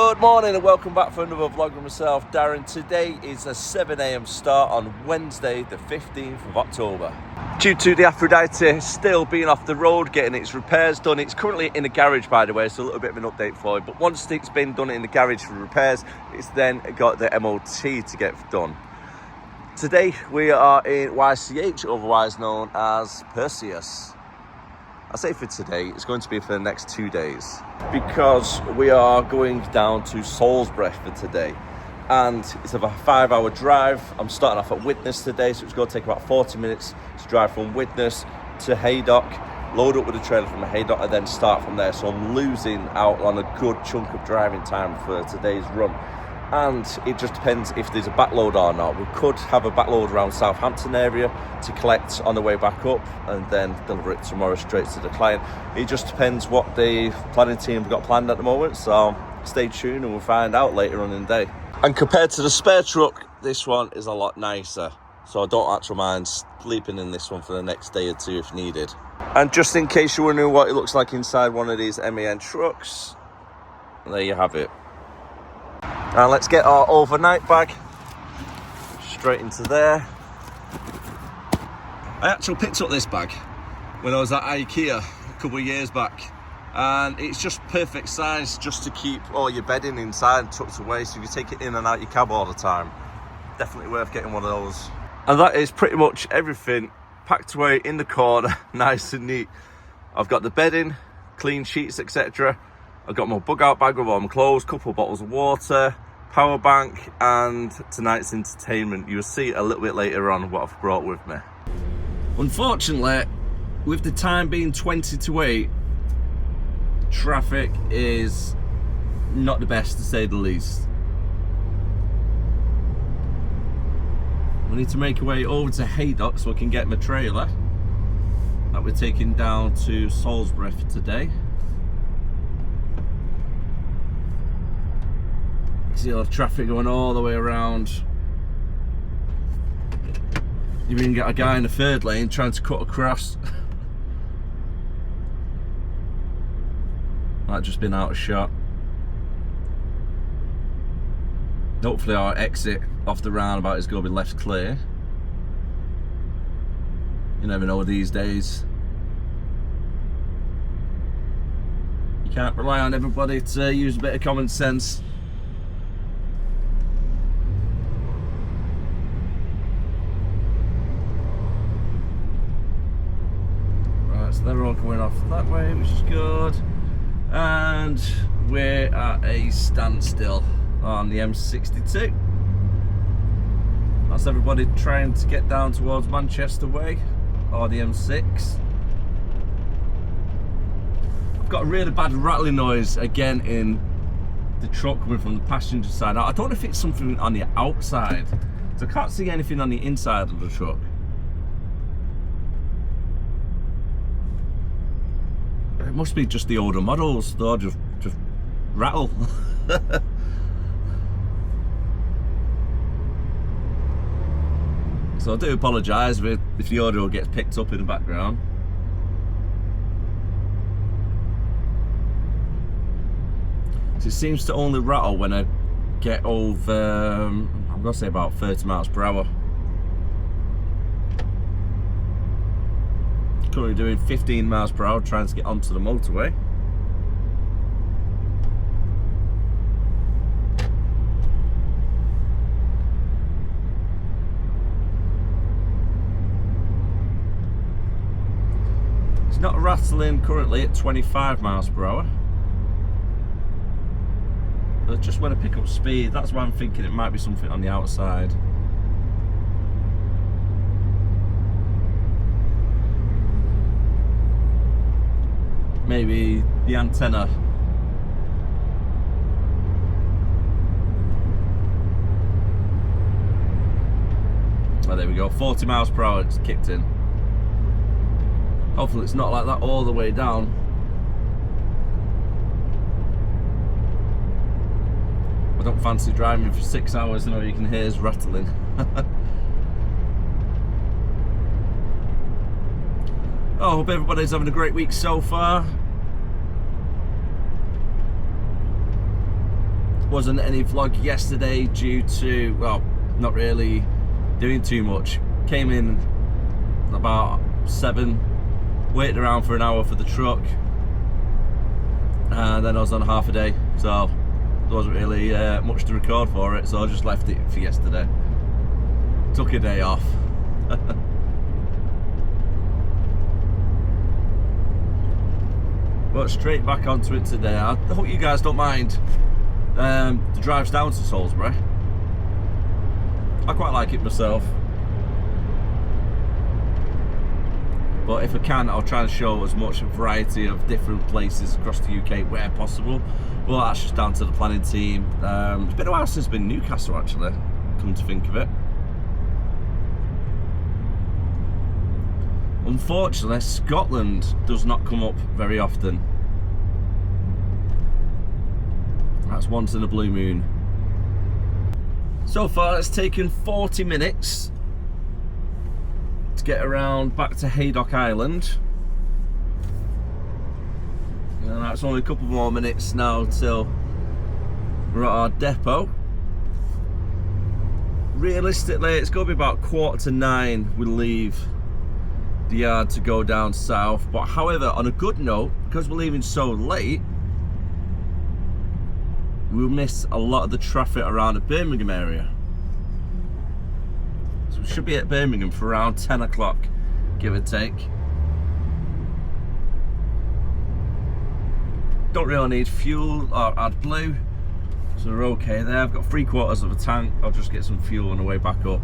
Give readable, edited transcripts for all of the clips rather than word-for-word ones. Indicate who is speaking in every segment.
Speaker 1: Good morning and welcome back for another vlog with myself, Darren. Today is a 7 a.m. start on Wednesday, the 15th of October. Due to the Aphrodite still being off the road, getting its repairs done. It's currently in the garage, by the way, so a little bit of an update for you. But once it's been done in the garage for repairs, it's then got the MOT to get done. Today we are in YCH, otherwise known as Perseus. I say for today, it's going to be for the next 2 days because we are going down to Salisbury for today. And it's a 5-hour drive. I'm starting off at Widnes today, so it's going to take about 40 minutes to drive from Widnes to Haydock, load up with a trailer from Haydock and then start from there. So I'm losing out on a good chunk of driving time for today's run. And it just depends if there's a backload or not. We could have a backload around Southampton area to collect on the way back up and then deliver it tomorrow straight to the client. It just depends what the planning team have got planned at the moment, so stay tuned and we'll find out later on in the day. And compared to the spare truck, this one is a lot nicer, so I don't actually mind sleeping in this one for the next day or two if needed. And just in case you're wondering what it looks like inside one of these MAN trucks, there you have it. Now let's get our overnight bag straight into there. I actually picked up this bag when I was at IKEA a couple of years back, and it's just perfect size just to keep all your bedding inside tucked away, so you can take it in and out your cab all the time. Definitely worth getting one of those. And that is pretty much everything packed away in the corner, nice and neat. I've got the bedding, clean sheets, etc. I've got my bug out bag with all my clothes, couple of bottles of water, power bank, and tonight's entertainment. You'll see a little bit later on what I've brought with me. Unfortunately, with the time being 20 to 8, traffic is not the best to say the least. We need to make our way over to Haydock so I can get my trailer that we're taking down to Salisbury for today. See all the traffic going all the way around. You even get a guy in the third lane trying to cut across. Might just been out of shot. Hopefully our exit off the roundabout is going to be left clear. You never know these days. You can't rely on everybody to use a bit of common sense. So they're all going off that way, which is good. And we're at a standstill on the M62. That's everybody trying to get down towards Manchester way, or the M6. I've got a really bad rattling noise again in the truck coming from the passenger side. Now, I don't know if it's something on the outside, so I can't see anything on the inside of the truck. It must be just the older models, they'll just rattle. So I do apologise if the audio gets picked up in the background. So it seems to only rattle when I get over, I'm going to say about 30 miles per hour. Currently doing 15 miles per hour trying to get onto the motorway. It's not rattling currently at 25 miles per hour. But just when I pick up speed, that's why I'm thinking it might be something on the outside. Maybe the antenna. Oh, there we go, 40 miles per hour, it's kicked in. Hopefully it's not like that all the way down. I don't fancy driving for 6 hours and all you can hear is rattling. Oh, hope everybody's having a great week so far. wasn't any vlog yesterday due to, well, not really doing too much. Came in about 7, waited around for an hour for the truck, and then I was on half a day, so there wasn't really much to record for it, so I just left it for yesterday. Took a day off. But straight back onto it today. I hope you guys don't mind the drives down to Salisbury. I quite like it myself, but if I can, I'll try and show as much variety of different places across the UK where possible. Well, that's just down to the planning team. It's been a while since I've been in Newcastle, actually, come to think of it. Unfortunately, Scotland does not come up very often. That's once in a blue moon. So far, it's taken 40 minutes to get around back to Haydock Island. And that's only a couple more minutes now till we're at our depot. Realistically, it's going to be about 8:45 we leave the yard to go down south. But however, on a good note, because we're leaving so late, we'll miss a lot of the traffic around the Birmingham area. So we should be at Birmingham for around 10 o'clock, give or take. Don't really need fuel or AdBlue, so we're okay there. I've got 3/4 of a tank. I'll just get some fuel on the way back up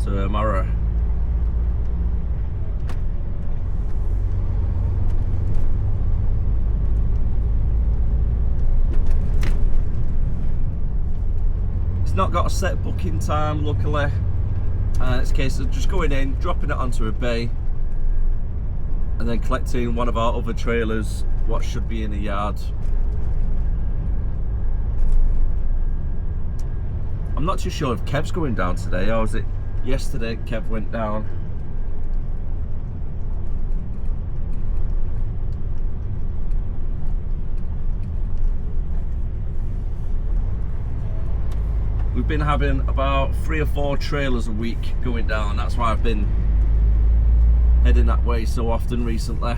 Speaker 1: to Mara. It's not got a set booking time, luckily. It's a case of just going in, dropping it onto a bay, and then collecting one of our other trailers, what should be in the yard. I'm not too sure if Kev's going down today, or was it yesterday Kev went down? We've been having about 3 or 4 trailers a week going down. That's why I've been heading that way so often recently.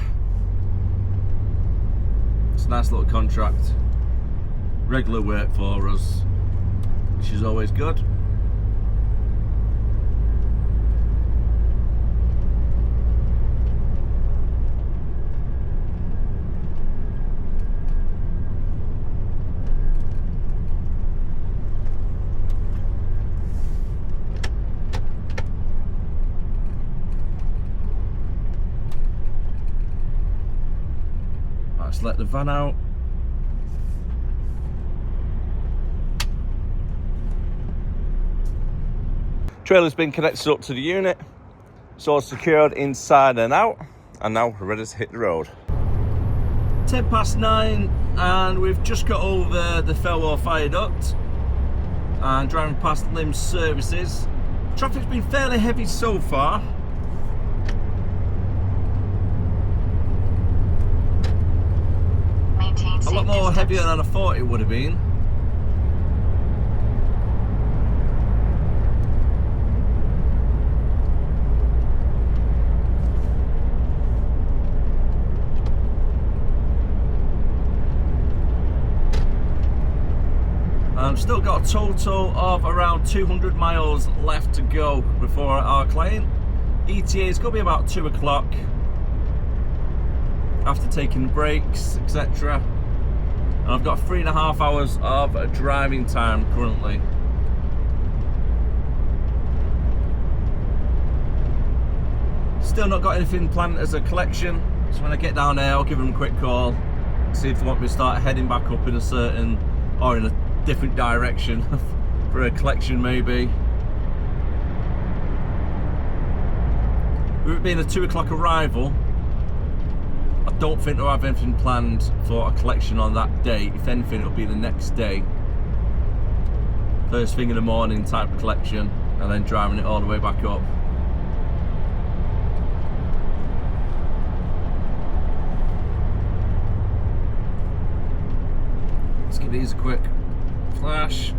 Speaker 1: It's a nice little contract. Regular work for us, which is always good. Let's let the van out. Trailer's been connected up to the unit, so it's secured inside and out, and now we're ready to hit the road. 9:10 and we've just got over the Felwell Viaduct and driving past Lim Services. Traffic's been fairly heavy so far. A lot more heavier than I thought it would have been. I've still got a total of around 200 miles left to go before our client. ETA is going to be about 2 o'clock after taking breaks, etc. And I've got 3.5 hours of driving time currently. Still not got anything planned as a collection, so when I get down there I'll give them a quick call, see if they want me to start heading back up in a certain, or in a different direction for a collection maybe. With it being a 2 o'clock arrival, I don't think they'll have anything planned for a collection on that day. If anything, it'll be the next day. First thing in the morning type of collection, and then driving it all the way back up. Let's give these a quick Flash.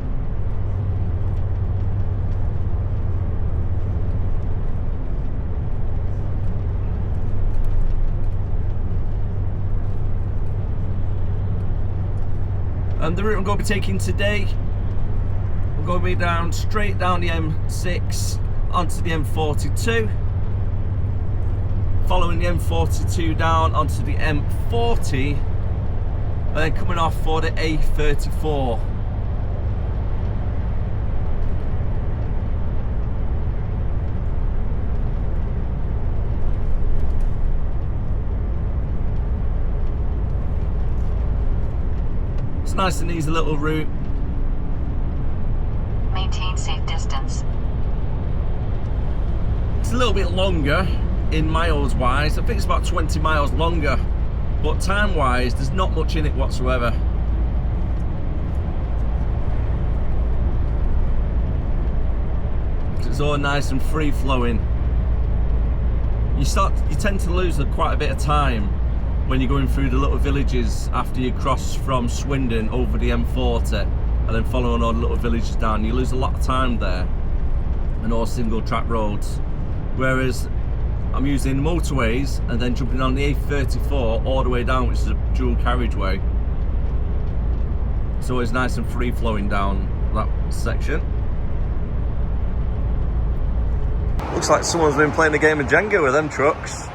Speaker 1: And the route I'm going to be taking today, I'm going to be down straight down the M6 onto the M42, following the M42 down onto the M40, and then coming off for the A34. Nice and easy little route.
Speaker 2: Maintain safe distance.
Speaker 1: It's a little bit longer in miles wise. I think it's about 20 miles longer, but time wise there's not much in it whatsoever. It's all nice and free flowing. You tend to lose quite a bit of time when you're going through the little villages after you cross from Swindon over the M40 and then following all the little villages down. You lose a lot of time there and all single track roads, whereas I'm using motorways and then jumping on the A34 all the way down, which is a dual carriageway. It's always nice and free flowing down that section. Looks like someone's been playing a game of Jenga with them trucks.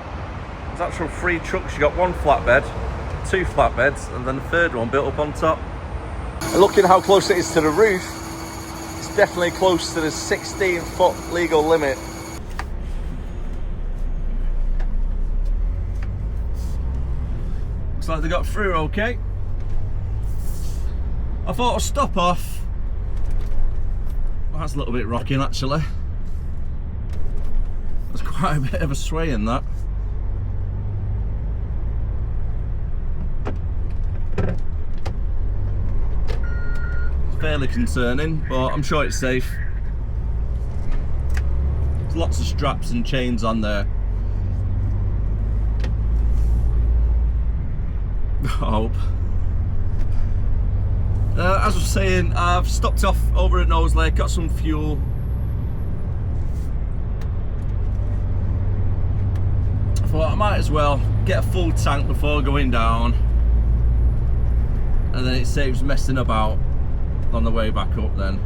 Speaker 1: There's actual 3 trucks. You got 1 flatbed, 2 flatbeds, and then the third one built up on top. And looking how close it is to the roof, it's definitely close to the 16-foot legal limit. Looks like they got through okay. I thought I'd stop off. Well, that's a little bit rocking actually. There's quite a bit of a sway in that. Fairly concerning, but I'm sure it's safe. There's lots of straps and chains on there. I hope. As I was saying, I've stopped off over at Nose Lake, got some fuel. I thought I might as well get a full tank before going down, and then it saves messing about on the way back up then,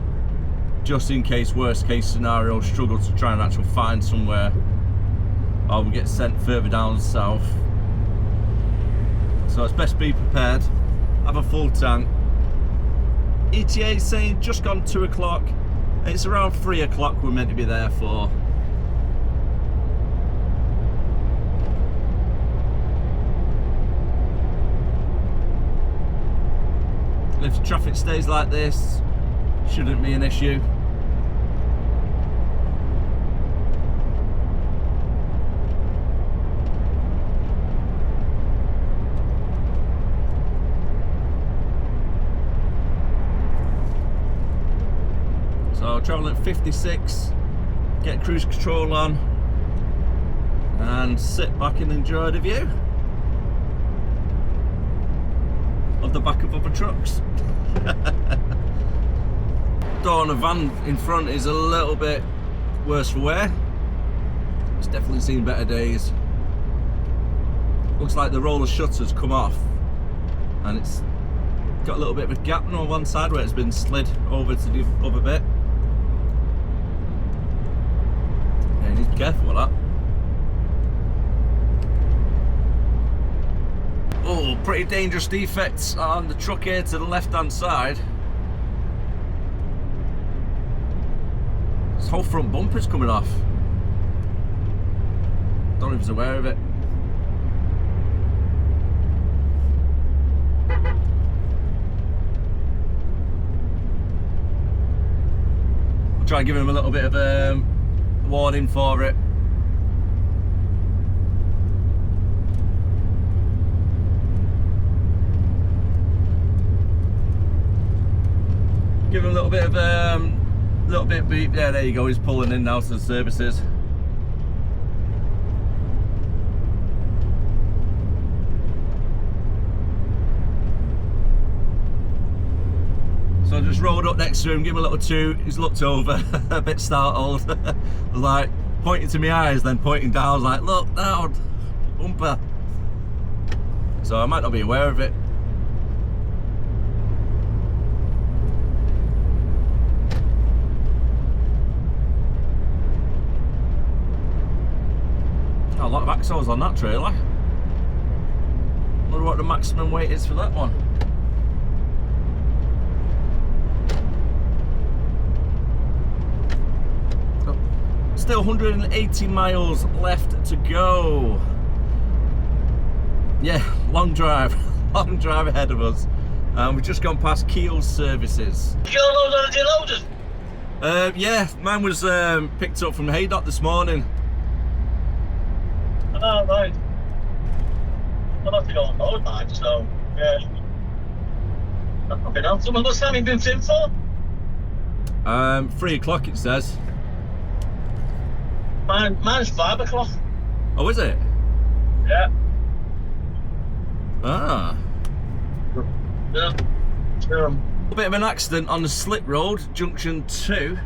Speaker 1: just in case worst case scenario struggle to try and actually find somewhere or we get sent further down south. So it's best be prepared, have a full tank. ETA is saying just gone 2 o'clock, it's around 3 o'clock we're meant to be there for. If the traffic stays like this, shouldn't be an issue. So travelling at 56, get cruise control on and sit back and enjoy the view of the back of other trucks. Door on a van in front is a little bit worse for wear. It's definitely seen better days. Looks like the roller shutter's come off and it's got a little bit of a gap on one side where it's been slid over to the other bit. Yeah, you need to be careful with that. Oh, pretty dangerous defects on the truck here to the left hand side. This whole front bumper's coming off. Don't know if he's aware of it. I'll try and give him a little bit of warning for it. Give him a little bit of beep. Yeah, there you go. He's pulling in now to the services. So So I just rolled up next to him, gave him a little toot. He's looked over, a bit startled. I was like pointing to my eyes, then pointing down. I was like, look down, bumper. So I might not be aware of it. A lot of axles on that trailer. Wonder what the maximum weight is for that one. Still 180 miles left to go. Yeah, long drive. Long drive ahead of us. We've just gone past Keel's services.
Speaker 3: Did you load on the deloaders?
Speaker 1: Yeah, mine was picked up from Haydock this morning.
Speaker 3: Oh, right. I'll have to go on load mine, so, yeah. I've been on. Someone what's time you been in for?
Speaker 1: 3 o'clock it says.
Speaker 3: Mine's 5 o'clock.
Speaker 1: Oh, is it?
Speaker 3: Yeah.
Speaker 1: Ah.
Speaker 3: Yeah.
Speaker 1: A bit of an accident on the slip road, junction 2.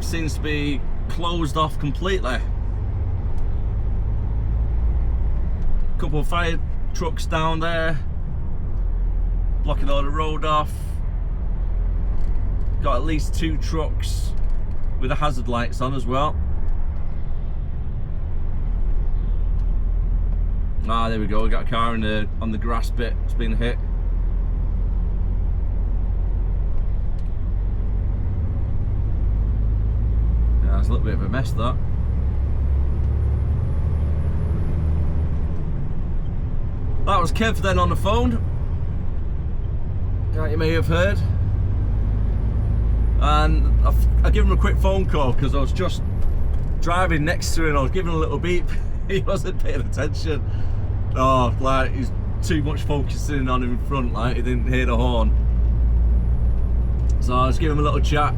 Speaker 1: Seems to be closed off completely. Couple of fire trucks down there, blocking all the road off. Got at least 2 trucks with the hazard lights on as well. Ah, there we go. We got a car in on the grass bit. It's been hit. Yeah, it's a little bit of a mess, that. That was Kev then on the phone. That you may have heard. And I gave him a quick phone call because I was just driving next to him. I was giving him a little beep. He wasn't paying attention. Oh, like he's too much focusing on him in front, like he didn't hear the horn. So I was giving him a little chat.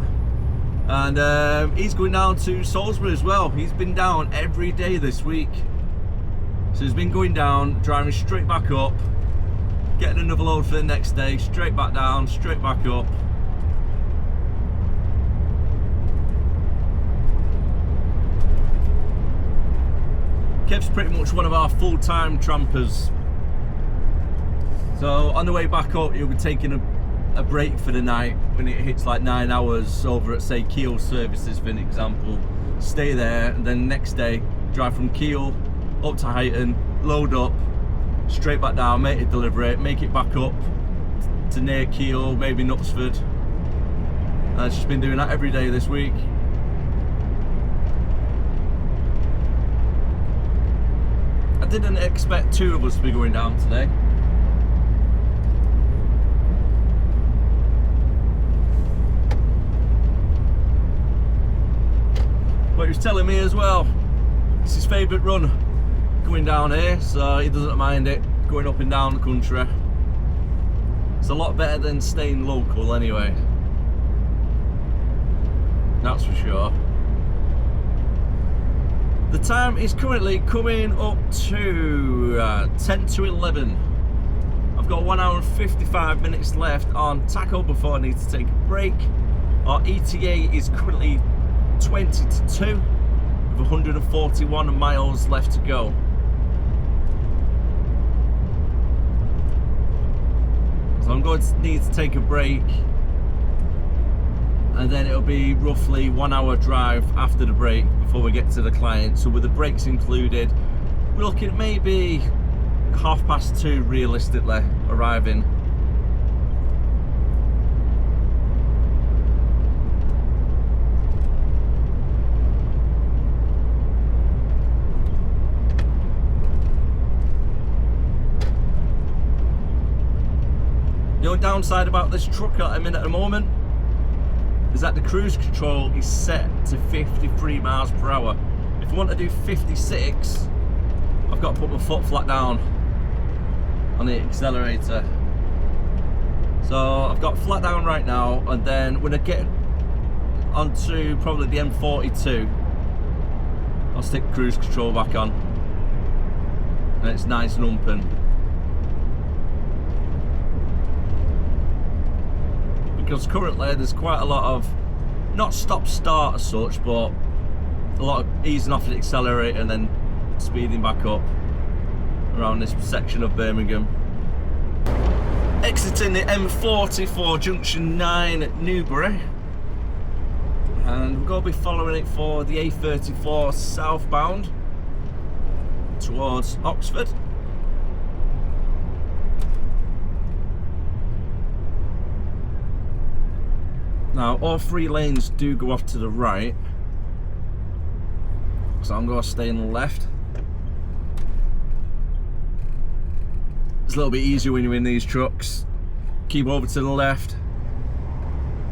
Speaker 1: And he's going down to Salisbury as well. He's been down every day this week. So he's been going down, driving straight back up, getting another load for the next day, straight back down, straight back up. Kev's pretty much one of our full-time trampers. So on the way back up, he'll be taking a break for the night when it hits like 9 hours over at, say, Keel services, for an example. Stay there, and then next day, drive from Keel up to Outin, load up, straight back down, make it delivery, make it back up to near Keel, maybe Knutsford. And I've just been doing that every day this week. I didn't expect 2 of us to be going down today. But he was telling me as well, it's his favourite run going down here, so he doesn't mind it, going up and down the country. It's a lot better than staying local anyway. That's for sure. The time is currently coming up to 10 to 11. I've got 1 hour and 55 minutes left on tacho before I need to take a break. Our ETA is currently 20 to 2 with 141 miles left to go. So I'm going to need to take a break, and then it'll be roughly 1 hour drive after the break before we get to the client. So with the breaks included, we're looking at maybe 2:30 realistically arriving. The only downside about this truck that I'm in at the moment is that the cruise control is set to 53 miles per hour. If I want to do 56, I've got to put my foot flat down on the accelerator. So I've got flat down right now, and then when I get onto probably the M42, I'll stick cruise control back on, and it's nice and umping. because currently there's quite a lot of, not stop-start as such, but a lot of easing off the accelerator and then speeding back up around this section of Birmingham. Exiting the M40 for junction 9 Newbury, and we're going to be following it for the A34 southbound towards Oxford. Now all 3 lanes do go off to the right, so I'm going to stay on the left. It's a little bit easier when you're in these trucks. Keep over to the left,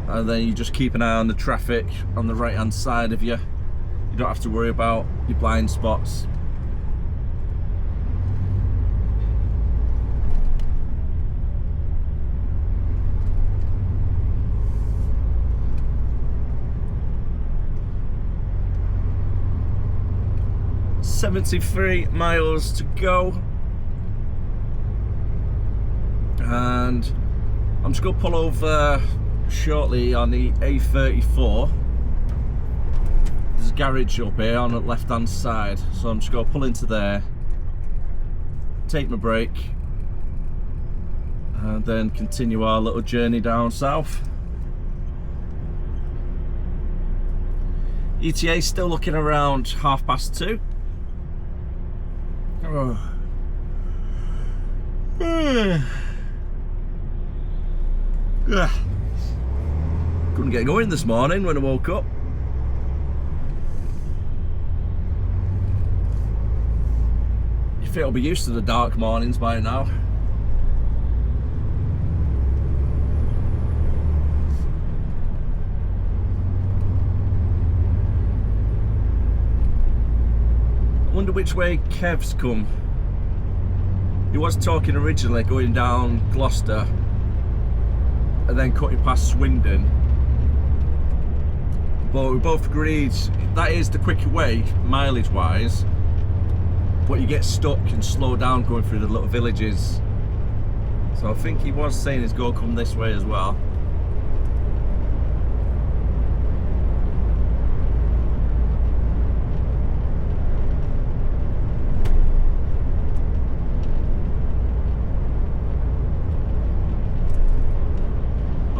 Speaker 1: and then you just keep an eye on the traffic on the right hand side of you. You don't have to worry about your blind spots. $73 miles to go, and I'm just going to pull over shortly on the A34. There's a garage up here on the left hand side, so I'm just going to pull into there, take my break, and then continue our little journey down south. ETA still looking around 2:30. Oh. Couldn't get going this morning when I woke up. You think I'll be used to the dark mornings by now. I wonder which way Kev's come. He was talking originally going down Gloucester and then cutting past Swindon, but we both agreed that is the quicker way mileage wise, but you get stuck and slow down going through the little villages. So I think he was saying he's going to come this way as well.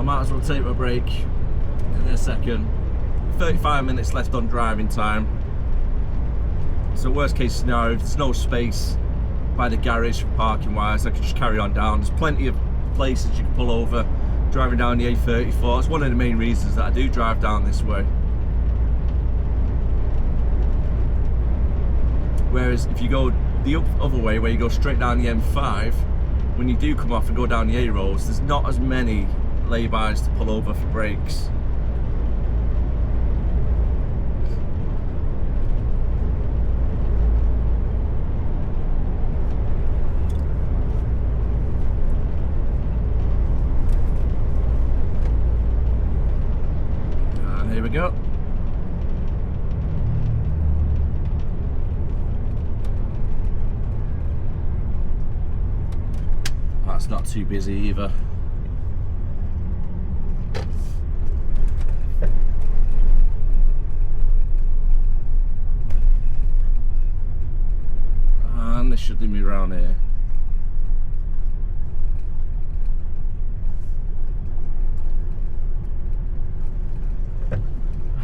Speaker 1: Might as well take my break in a second. 35 minutes left on driving time. So worst case scenario, if there's no space by the garage for parking wise, I could just carry on down. There's plenty of places you can pull over driving down the A34. It's one of the main reasons that I do drive down this way. Whereas if you go the other way, where you go straight down the M5, when you do come off and go down the A roads, there's not as many laybys to pull over for brakes. And here we go. That's not too busy either. This should lead me around here.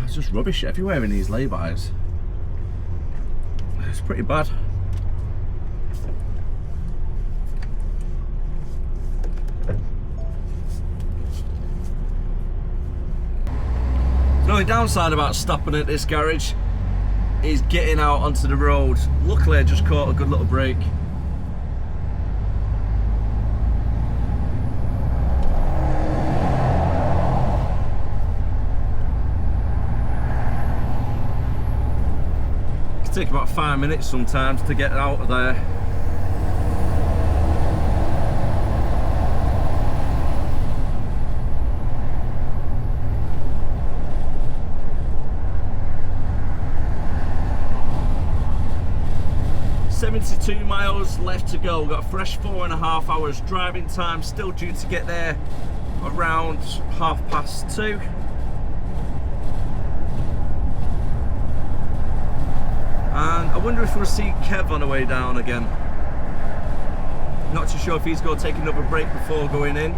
Speaker 1: It's just rubbish everywhere in these laybys. It's pretty bad. The only downside about stopping at this garage is getting out onto the road. Luckily I just caught a good little break. It can take about 5 minutes sometimes to get out of there. $72 miles left to go. We've got a fresh 4.5 hours driving time. Still due to get there around 2:30. And I wonder if we'll see Kev on the way down again. Not too sure if he's going to take another break before going in,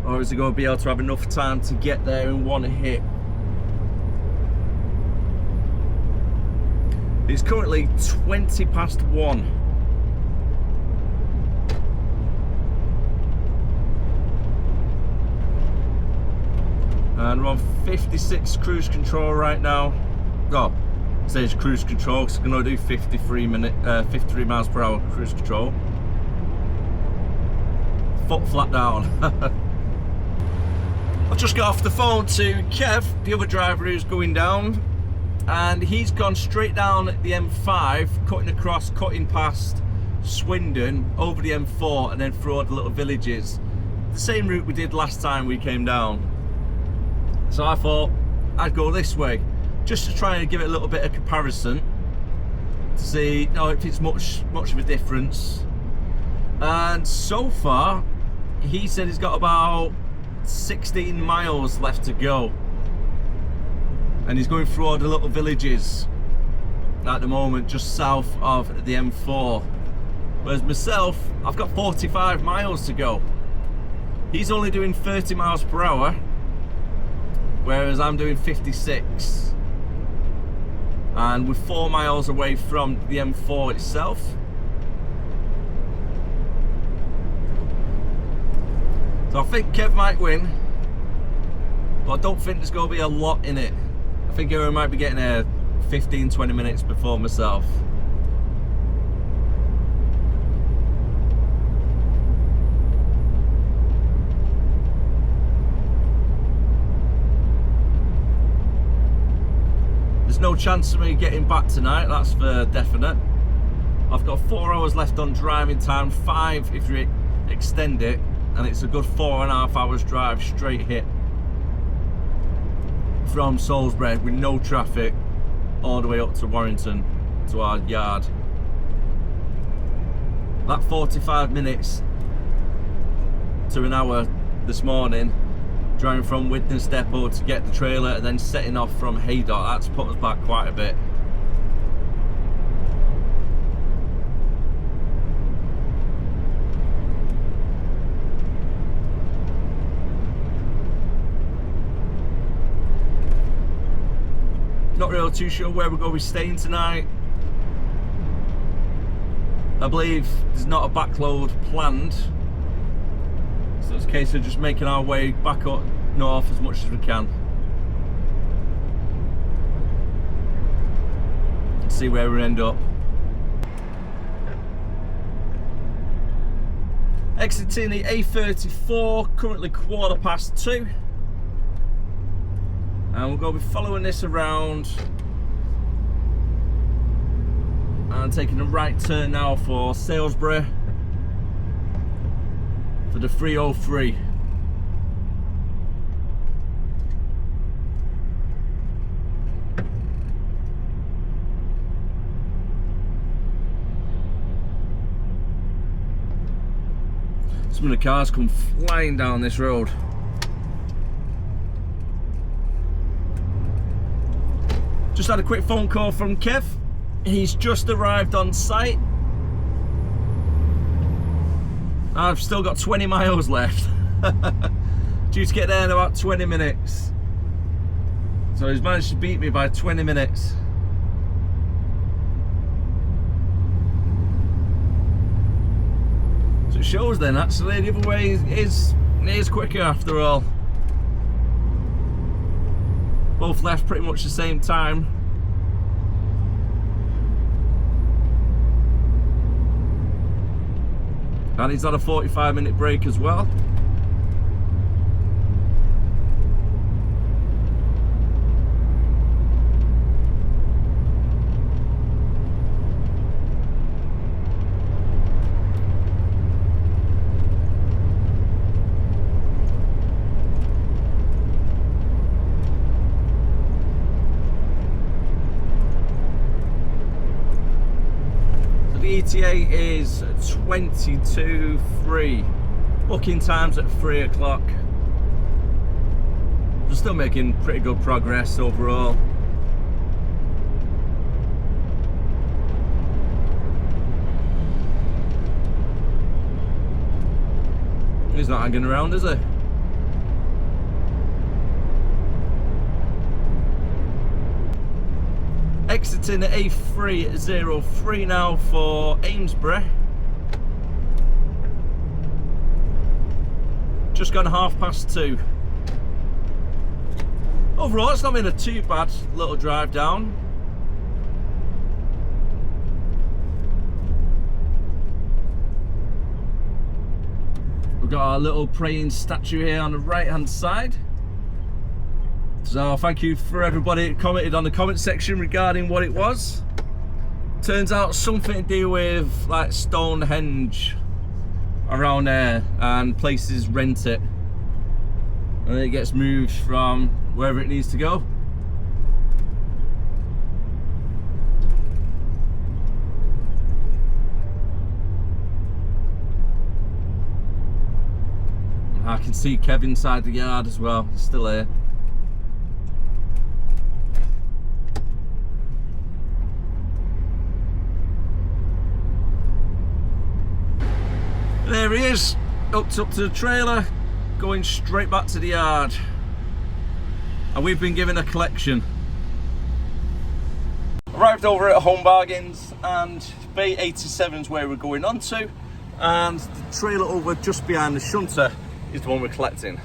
Speaker 1: or is he going to be able to have enough time to get there in one hit. It's currently 1:20. And we're on 56 cruise control right now. Oh, it says cruise control because I'm going to do 53 miles per hour cruise control. Foot flat down. I've just got off the phone to Kev, the other driver who's going down, and he's gone straight down the M5, cutting past Swindon, over the M4, and then through all the little villages. The same route we did last time we came down. So I thought I'd go this way, just to try and give it a little bit of comparison, to see, you know, if it's much of a difference. And so far, he said he's got about 16 miles left to go. And he's going through all the little villages at the moment, just south of the M4. Whereas myself, I've got 45 miles to go. He's only doing 30 miles per hour, whereas I'm doing 56. And we're 4 miles away from the M4 itself. So I think Kev might win, but I don't think there's going to be a lot in it. I think I might be getting there 15-20 minutes before myself. There's no chance of me getting back tonight, that's for definite. I've got 4 hours left on driving time, 5 if you extend it, and it's a good 4.5 hours drive straight hit from Salisbury with no traffic all the way up to Warrington, to our yard. That 45 minutes to an hour this morning, driving from Widnes Depot to get the trailer and then setting off from Haydock, that's put us back quite a bit. Not really too sure where we're going to be staying tonight. I believe there's not a backload planned, so it's a case of just making our way back up north as much as we can and see where we end up. Exiting the A34, currently 2:15. And we're going to be following this around and taking a right turn now for Salisbury for the 303. Some of the cars come flying down this road. Just had a quick phone call from Kev. He's just arrived on site. I've still got 20 miles left. Due to get there in about 20 minutes. So he's managed to beat me by 20 minutes. So it shows then actually the other way is quicker after all. Both left pretty much the same time. And he's had a 45-minute break as well. ETA is 22.3. Booking time's at 3 o'clock. We're still making pretty good progress overall. He's not hanging around, is he? Exiting at A303 now for Amesbury. Just gone 2:30. Overall, it's not been a too bad little drive down. We've got our little praying statue here on the right hand side. So thank you for everybody that commented on the comment section regarding what it was. Turns out something to do with like Stonehenge around there, and places rent it and then it gets moved from wherever it needs to go. I can see Kev inside the yard as well, he's still here. There he is, hooked up to the trailer, going straight back to the yard. And we've been given a collection. Arrived over at Home Bargains, and Bay 87's where we're going on to, and the trailer over just behind the shunter is the one we're collecting.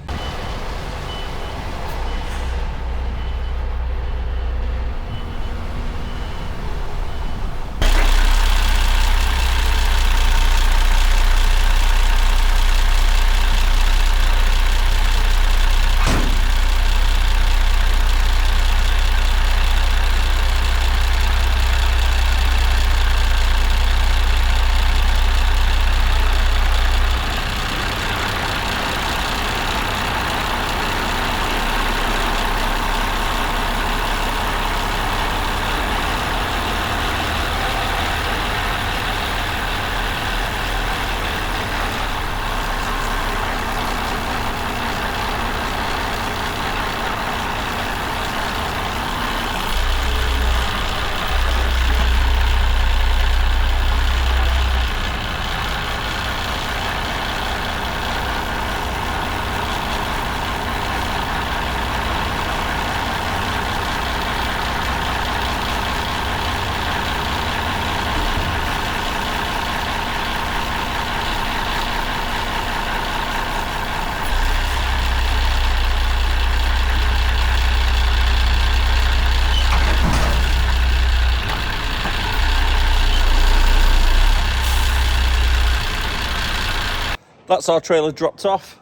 Speaker 1: That's our trailer dropped off,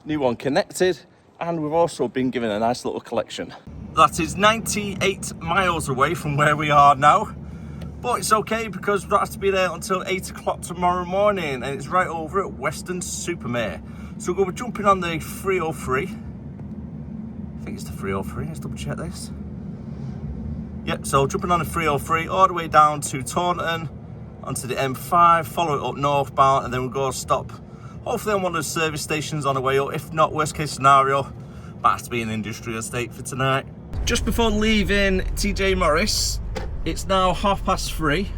Speaker 1: new one connected, and we've also been given a nice little collection. That is 98 miles away from where we are now, but it's okay because we don't have to be there until 8 o'clock tomorrow morning, and it's right over at Weston Supermare. So we're jumping on the 303. I think it's the 303, let's double check this. Yep, so jumping on the 303 all the way down to Taunton, onto the M5, follow it up northbound, and then we'll go stop hopefully on one of the service stations on the way up. If not, worst case scenario, might have to be an industrial estate for tonight. Just before leaving TJ Morris, it's now 3:30.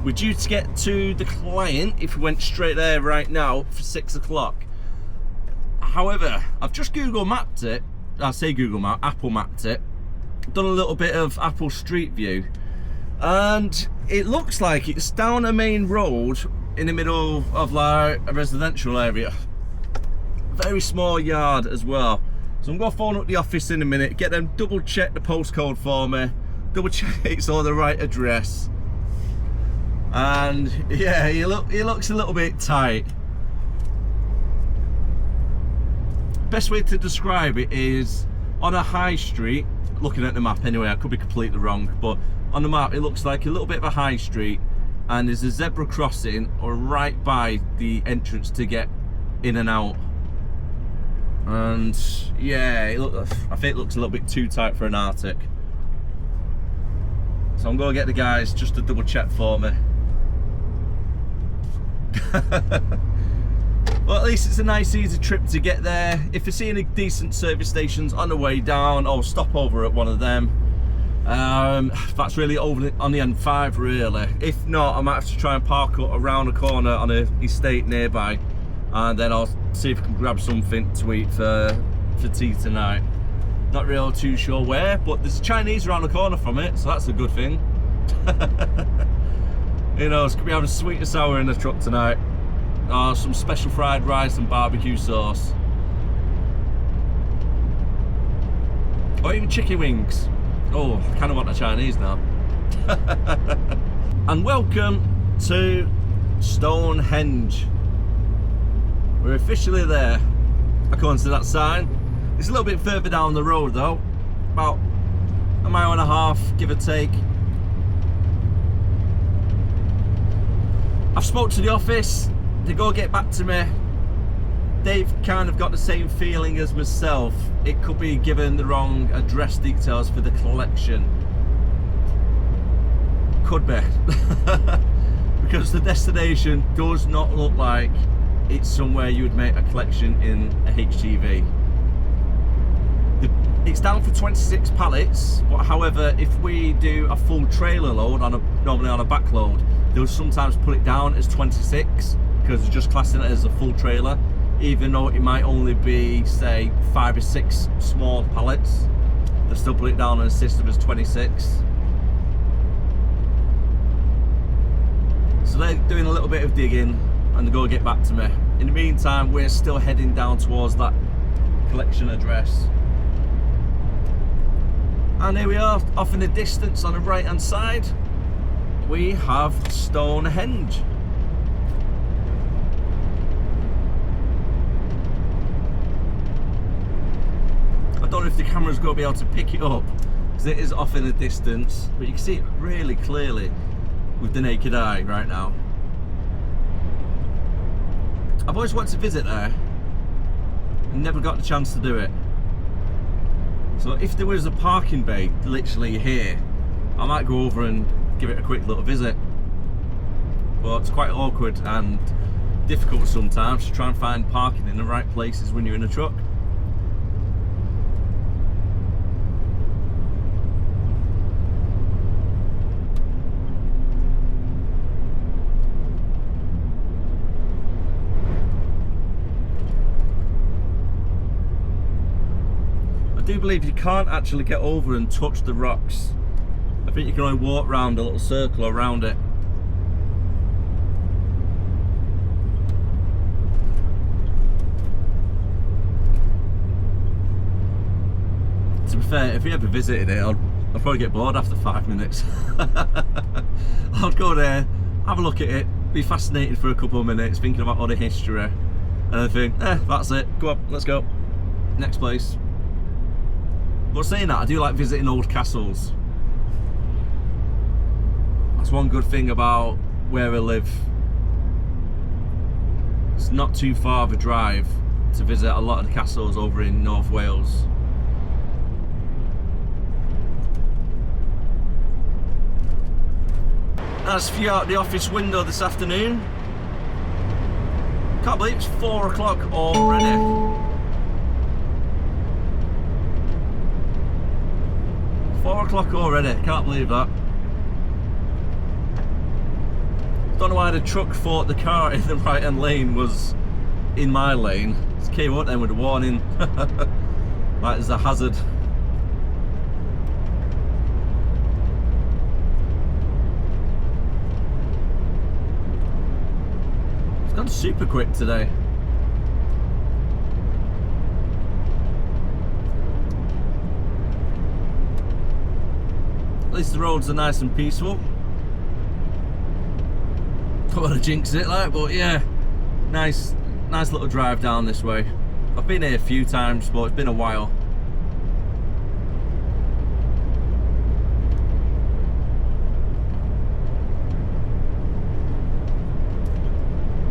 Speaker 1: We're due to get to the client if we went straight there right now for 6 o'clock. However, I've just Google mapped it. I say Google Map, Apple mapped it. Done a little bit of Apple Street View, and it looks like it's down a main road in the middle of like a residential area. Very small yard as well. So I'm gonna phone up the office in a minute, get them double check the postcode for me, double check it's all the right address. And yeah, he looks a little bit tight. Best way to describe it is on a high street, looking at the map anyway, I could be completely wrong, but on the map it looks like a little bit of a high street, and there's a zebra crossing or right by the entrance to get in and out. And yeah, I think it looks a little bit too tight for an Arctic. So I'm gonna get the guys just to double check for me. Well, at least it's a nice easy trip to get there. If you see any decent service stations on the way down, or stop over at one of them. That's really over on the N5 really. If not, I might have to try and park around a corner on an estate nearby, and then I'll see if I can grab something to eat for tea tonight. Not really too sure where, but there's a Chinese around the corner from it, so that's a good thing. You know, it's gonna be having sweet and sour in the truck tonight. Some special fried rice and barbecue sauce, or even chicken wings. Oh, I kind of want a Chinese now. And welcome to Stonehenge. We're officially there, according to that sign. It's a little bit further down the road though, about a mile and a half, give or take. I've spoke to the office, they go get back to me. They've kind of got the same feeling as myself. It could be given the wrong address details for the collection. Could be. Because the destination does not look like it's somewhere you would make a collection in a HGV. It's down for 26 pallets, but however, if we do a full trailer load, normally on a back load, they'll sometimes put it down as 26 because they're just classing it as a full trailer, even though it might only be, say, 5 or 6 small pallets. They still put it down on a system as 26. So they're doing a little bit of digging and they're going to get back to me. In the meantime, we're still heading down towards that collection address. And here we are, off in the distance on the right hand side, we have Stonehenge. I don't know if the camera's going to be able to pick it up because it is off in the distance, but you can see it really clearly with the naked eye right now. I've always wanted to visit there and never got the chance to do it. So if there was a parking bay literally here, I might go over and give it a quick little visit. But it's quite awkward and difficult sometimes to try and find parking in the right places when you're in a truck. I do believe you can't actually get over and touch the rocks. I think you can only walk around a little circle around it. To be fair, if you ever visited it, I'd probably get bored after 5 minutes. I'd go there, have a look at it, be fascinated for a couple of minutes, thinking about all the history, and then think, that's it, go on, let's go. Next place. But saying that, I do like visiting old castles. That's one good thing about where I live. It's not too far of a drive to visit a lot of the castles over in North Wales. That's view out the office window this afternoon. Can't believe it's 4 o'clock already. 4 o'clock already, can't believe that. Don't know why the truck thought the car in the right hand lane was in my lane. Just came up then with a warning. Like there's a hazard. It's gone super quick today. At least the roads are nice and peaceful. Don't want to jinx it, like, but yeah, nice little drive down this way. I've been here a few times, but it's been a while.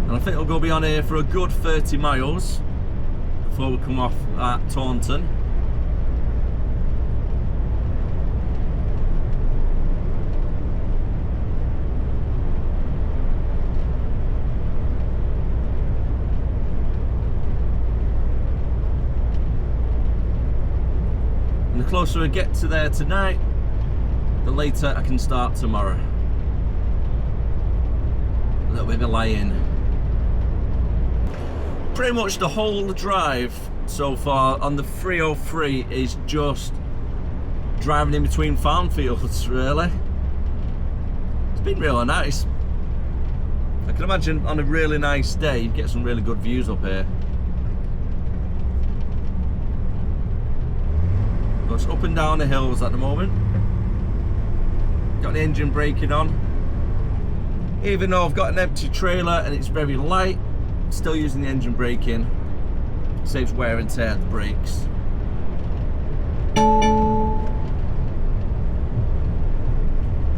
Speaker 1: And I think we'll go be on here for a good 30 miles before we come off at Taunton. And the closer I get to there tonight, the later I can start tomorrow. A little bit of a lie-in. Pretty much the whole drive so far on the 303 is just driving in between farm fields, really. It's been really nice. I can imagine on a really nice day you get some really good views up here. But it's up and down the hills at the moment. Got the engine braking on. Even though I've got an empty trailer and it's very light, still using the engine braking. Saves wear and tear at the brakes.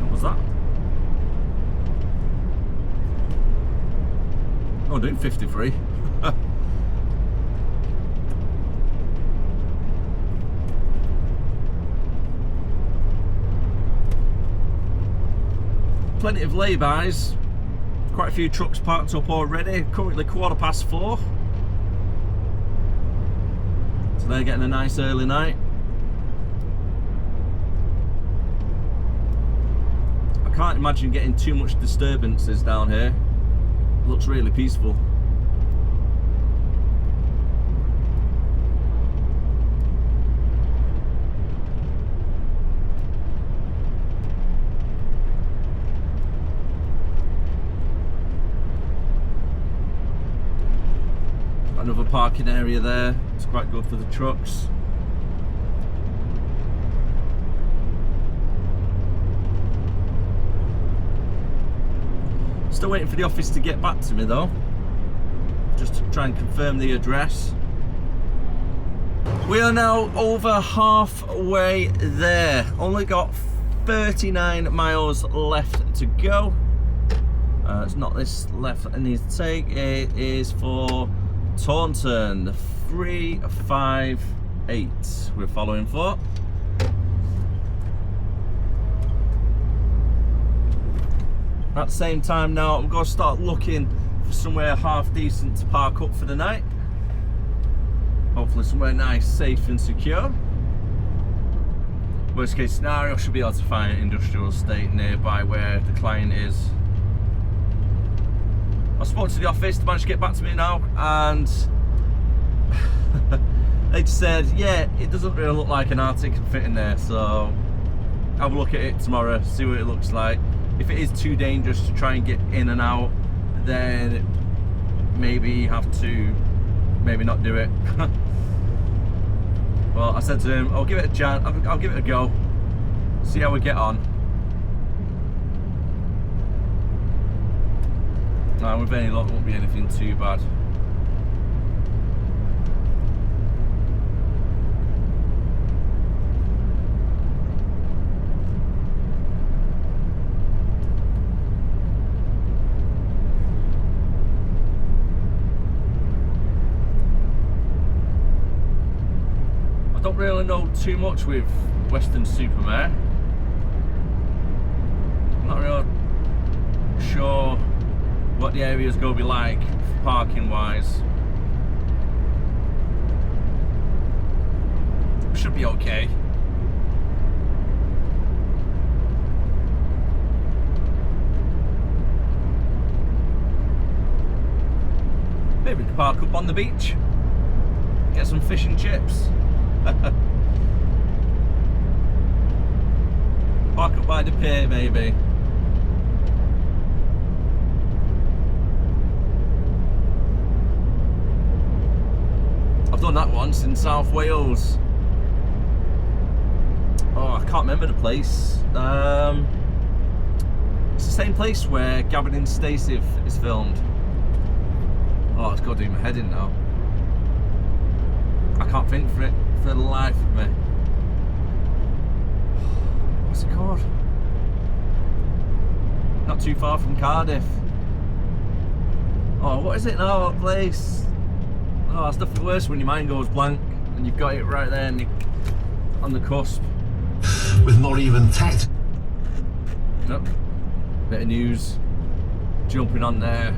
Speaker 1: What was that? Oh, I'm doing 53. Plenty of laybys. Quite a few trucks parked up already. Currently 4:15. So they're getting a nice early night. I can't imagine getting too much disturbances down here. It looks really peaceful. Another parking area there. It's quite good for the trucks. Still waiting for the office to get back to me though, just to try and confirm the address. We are now over halfway there. Only got 39 miles left to go. It's not this left that I need to take. It is for Taunton, 358 we're following for. At the same time now, I'm going to start looking for somewhere half decent to park up for the night. Hopefully somewhere nice, safe and secure. Worst case scenario, I should be able to find an industrial estate nearby where the client is. I spoke to the office, they managed to get back to me now, and they just said, yeah, it doesn't really look like an Arctic can fit in there, so have a look at it tomorrow, see what it looks like. If it is too dangerous to try and get in and out, then maybe you have to maybe not do it. Well, I said to him, I'll give it a chance, I'll give it a go, see how we get on. No, with any luck, it won't be anything too bad. I don't really know too much with Weston Supermare. I'm not really sure what the area's going to be like parking wise. Should be okay. Maybe we can park up on the beach, get some fish and chips. Park up by the pier maybe. I've done that once in South Wales. Oh, I can't remember the place. It's the same place where Gavin and Stacey is filmed. Oh, it's got to do my head in now. I can't think for it for the life of me. What's it called? Not too far from Cardiff. Oh, what is it now, that place? Oh, it's nothing worse when your mind goes blank and you've got it right there and on the cusp.
Speaker 4: With not even tact.
Speaker 1: Nope. Bit of news. Jumping on there.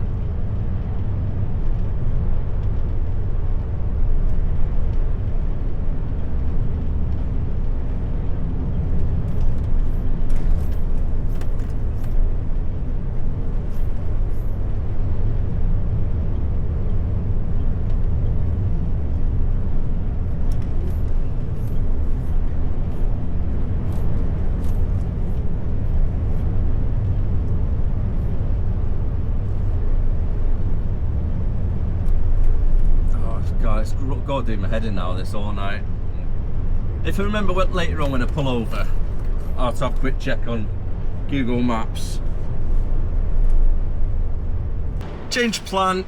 Speaker 1: got to do my head in now this all night. If I remember later on when I pull over, I'll have to have a quick check on Google Maps. Change plan.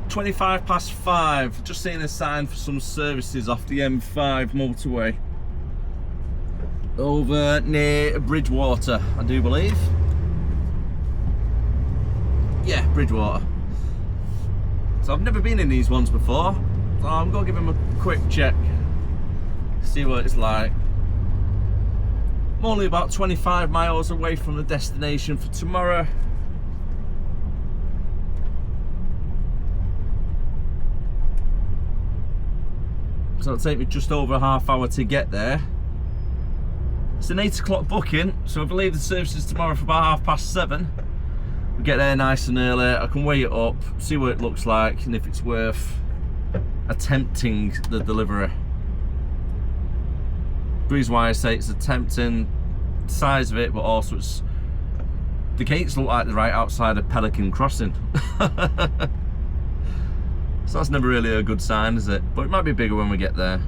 Speaker 1: 5:25. Just seeing a sign for some services off the M5 motorway. Over near Bridgewater, I do believe. Yeah, Bridgewater. So I've never been in these ones before, so I'm going to give them a quick check, see what it's like. I'm only about 25 miles away from the destination for tomorrow. So it'll take me just over a half hour to get there. It's an 8 o'clock booking, so I believe the service is tomorrow for about 7:30. We get there nice and early, I can weigh it up, see what it looks like, and if it's worth attempting the delivery. The reason why I say it's attempting, the size of it, but also it's, the gates look like they're right outside of Pelican Crossing. So that's never really a good sign, is it? But it might be bigger when we get there.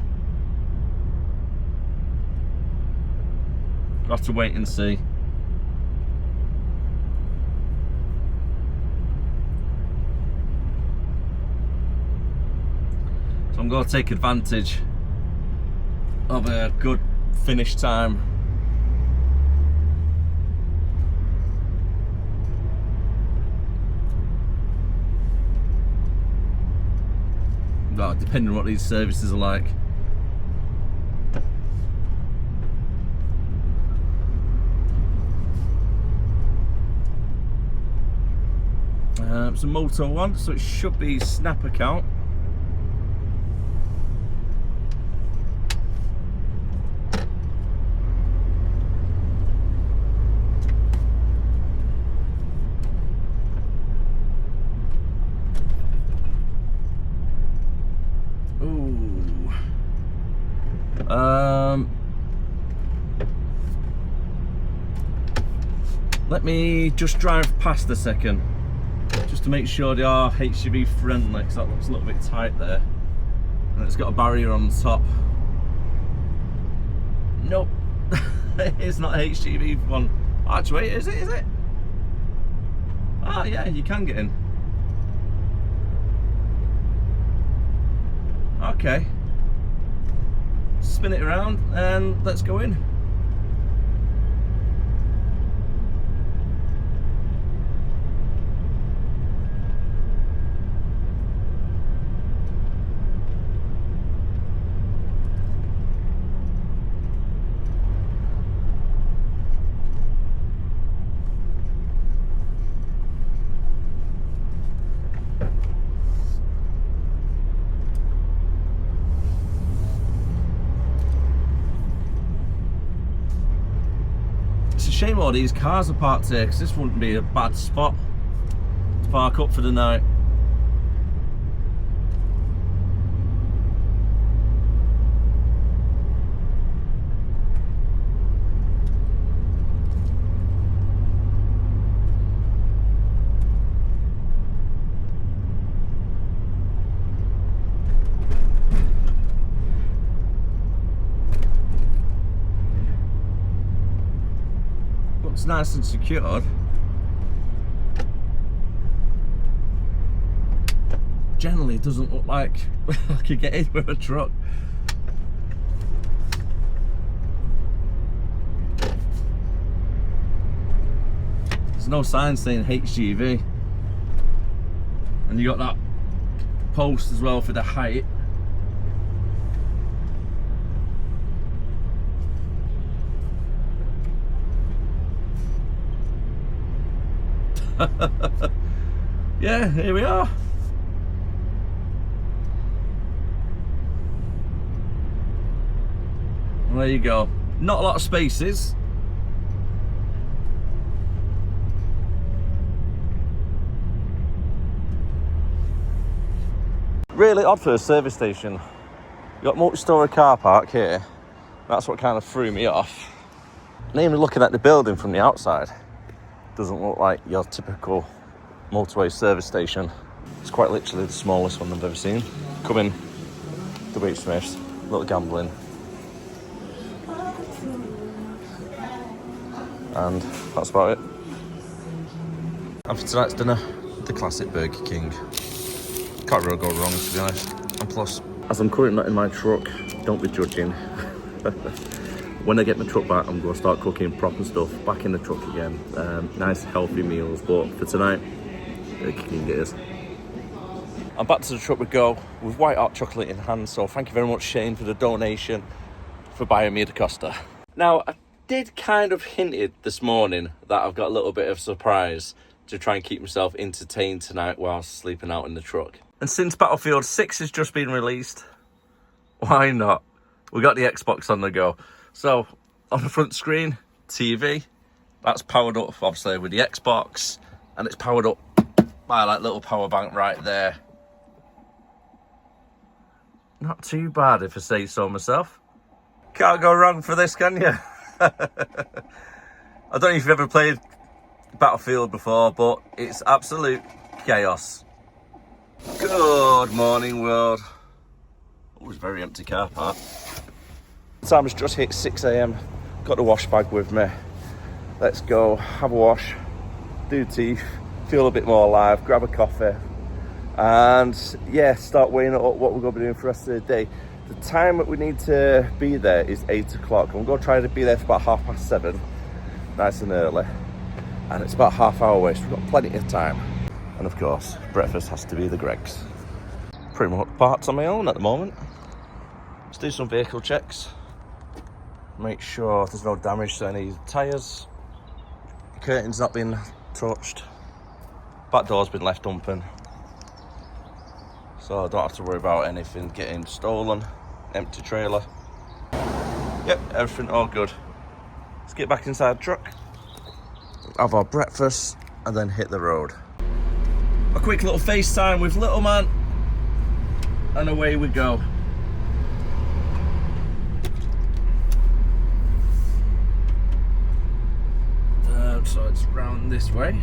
Speaker 1: We'll have to wait and see. So I'm going to take advantage of a good finish time. Well, depending on what these services are like. It's a Moto 1, so it should be Snap account. Let me just drive past a second, just to make sure they are HGV friendly, because that looks a little bit tight there. And it's got a barrier on the top. Nope, it's not HGV one. Actually, is it? Is it? Ah, yeah, you can get in. Okay. Spin it around and let's go in. Shame all these cars are parked here, because this wouldn't be a bad spot to park up for the night. Looks nice and secured. Generally, it doesn't look like I could get in with a truck. There's no sign saying HGV, and you got that post as well for the height. Yeah, here we are. Well, there you go. Not a lot of spaces. Really odd for a service station. You got multi-storey car park here. That's what kind of threw me off. And even looking at the building from the outside, doesn't look like your typical motorway service station. It's quite literally the smallest one I've ever seen. Come in WH Smith's, a little gambling. And that's about it. And for tonight's dinner, the classic Burger King. Can't really go wrong, to be honest. And plus, as I'm currently not in my truck, don't be judging. When I get my truck back, I'm going to start cooking proper stuff back in the truck again. Nice healthy meals, but for tonight, Burger King it is. And back to the truck we go with white hot chocolate in hand. So thank you very much, Shane, for the donation for buying me the Costa. Now, I did kind of hinted this morning that I've got a little bit of surprise to try and keep myself entertained tonight whilst sleeping out in the truck. And since Battlefield 6 has just been released, why not? We got the Xbox on the go. So, on the front screen, TV, that's powered up, obviously, with the Xbox, and it's powered up by that little power bank right there. Not too bad, if I say so myself. Can't go wrong for this, can you? I don't know if you've ever played Battlefield before, but it's absolute chaos. Good morning, world. Oh, it's a very empty car park. Time has just hit 6 AM. Got the wash bag with me. Let's go have a wash, do teeth, feel a bit more alive, grab a coffee, and yeah, start weighing up what we're going to be doing for the rest of the day. The time that we need to be there is 8 o'clock. I'm going to try to be there for about 7:30, nice and early. And it's about half hour away, so we've got plenty of time. And of course, breakfast has to be the Greggs. Pretty much parked on my own at the moment. Let's do some vehicle checks. Make sure there's no damage to any tyres. The curtain's not been touched. Back door's been left open. So I don't have to worry about anything getting stolen. Empty trailer. Yep, everything all good. Let's get back inside the truck, have our breakfast, and then hit the road. A quick little FaceTime with little man, and away we go. So it's round this way.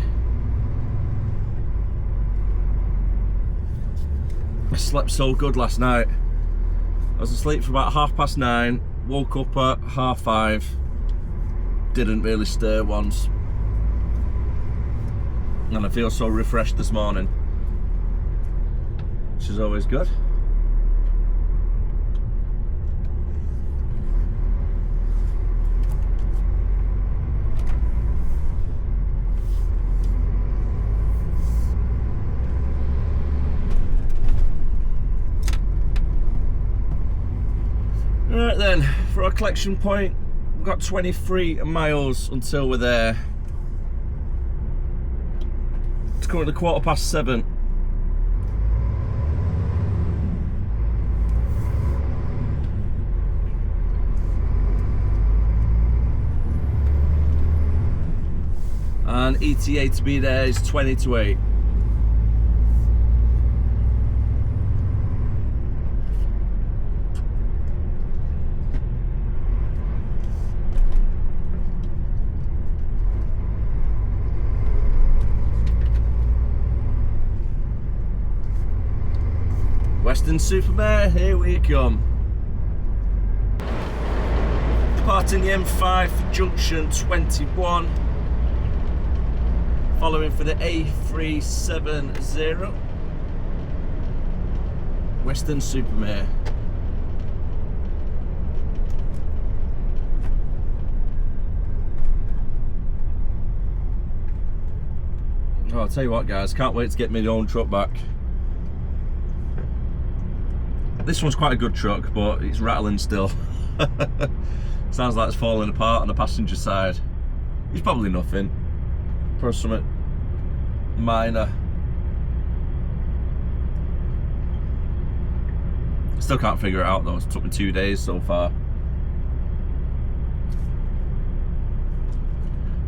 Speaker 1: I slept so good last night. I was asleep for about 9:30, woke up at 5:30, didn't really stir once. And I feel so refreshed this morning, which is always good. Right then, for our collection point, we've got 23 miles until we're there. It's currently 7:15. And ETA to be there is 20 to 8. Weston Supermare, here we come. Departing the M5 for junction 21. Following for the A370. Weston Supermare. Oh, I'll tell you what, guys, can't wait to get my own truck back. This one's quite a good truck, but it's rattling still. Sounds like it's falling apart on the passenger side. It's probably nothing. Probably something minor. Still can't figure it out though. It's took me 2 days so far.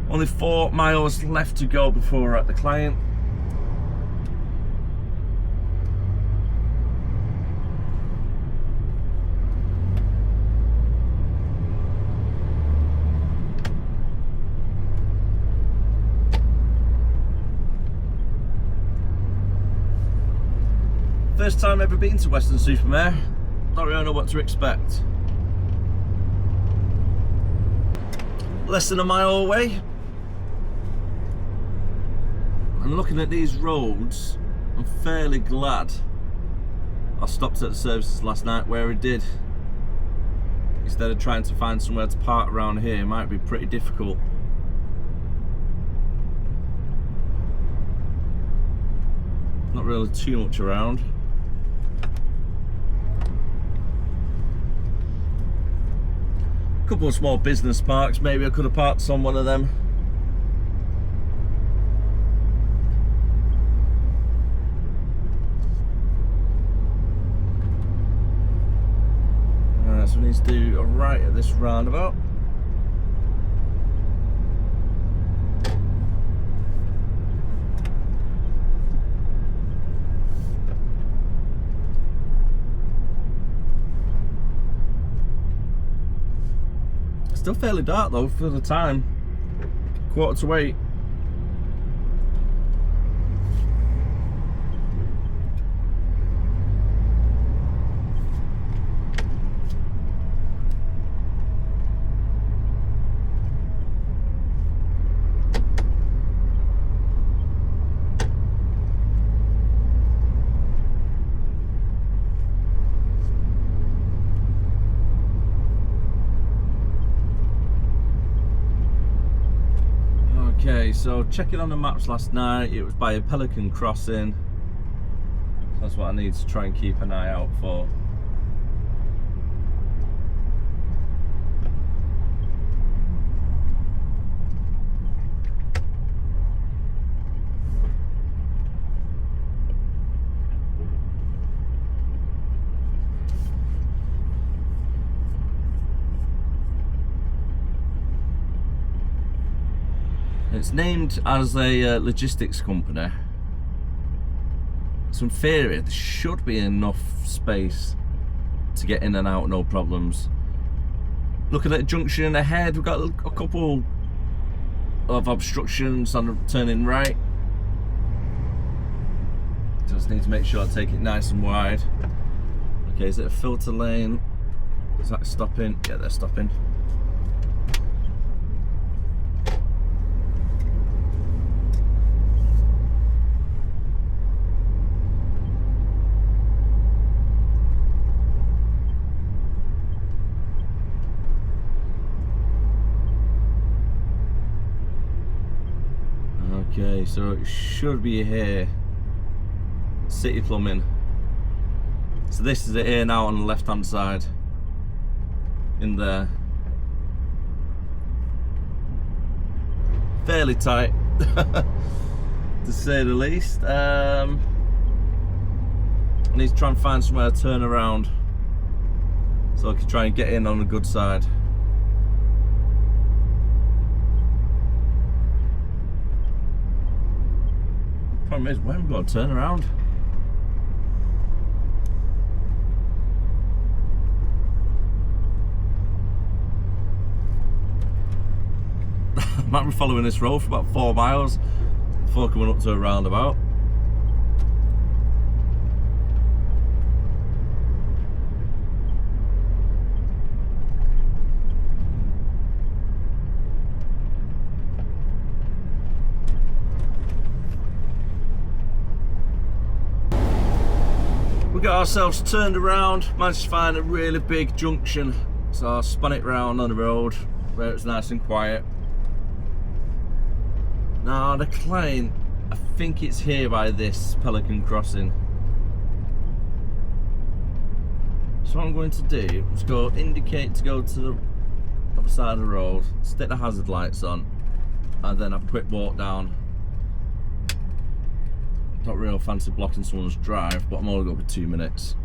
Speaker 1: Only 4 miles left to go before we're at the client. First time ever been to Weston Supermare. Don't really know what to expect. Less than a mile away. And looking at these roads, I'm fairly glad I stopped at the services last night where I did. Instead of trying to find somewhere to park around here, it might be pretty difficult. Not really too much around. A couple of small business parks, maybe I could have parked on one of them. So we need to do a right at this roundabout. Still fairly dark though for the time. 7:45. Okay, so checking on the maps last night, it was by a Pelican crossing. So that's what I need to try and keep an eye out for. It's named as a logistics company. So in theory, there should be enough space to get in and out, no problems. Looking at the junction ahead, we've got a couple of obstructions on turning right. Just need to make sure I take it nice and wide. Okay, is it a filter lane? Is that stopping? Yeah, they're stopping. Okay, so it should be here. City plumbing. So this is it here now on the left hand side. In there. Fairly tight, to say the least. I need to try and find somewhere to turn around so I can try and get in on the good side. Problem is, where have we got to turn around? I might be following this road for about 4 miles before coming up to a roundabout. We got ourselves turned around, managed to find a really big junction, so I spun it round on the road where it's nice and quiet. Now the client, I think it's here by this Pelican crossing. So what I'm going to do is go indicate to go to the other side of the road, stick the hazard lights on, and then have a quick walk down. Not real fancy blocking someone's drive, but I'm only going for 2 minutes.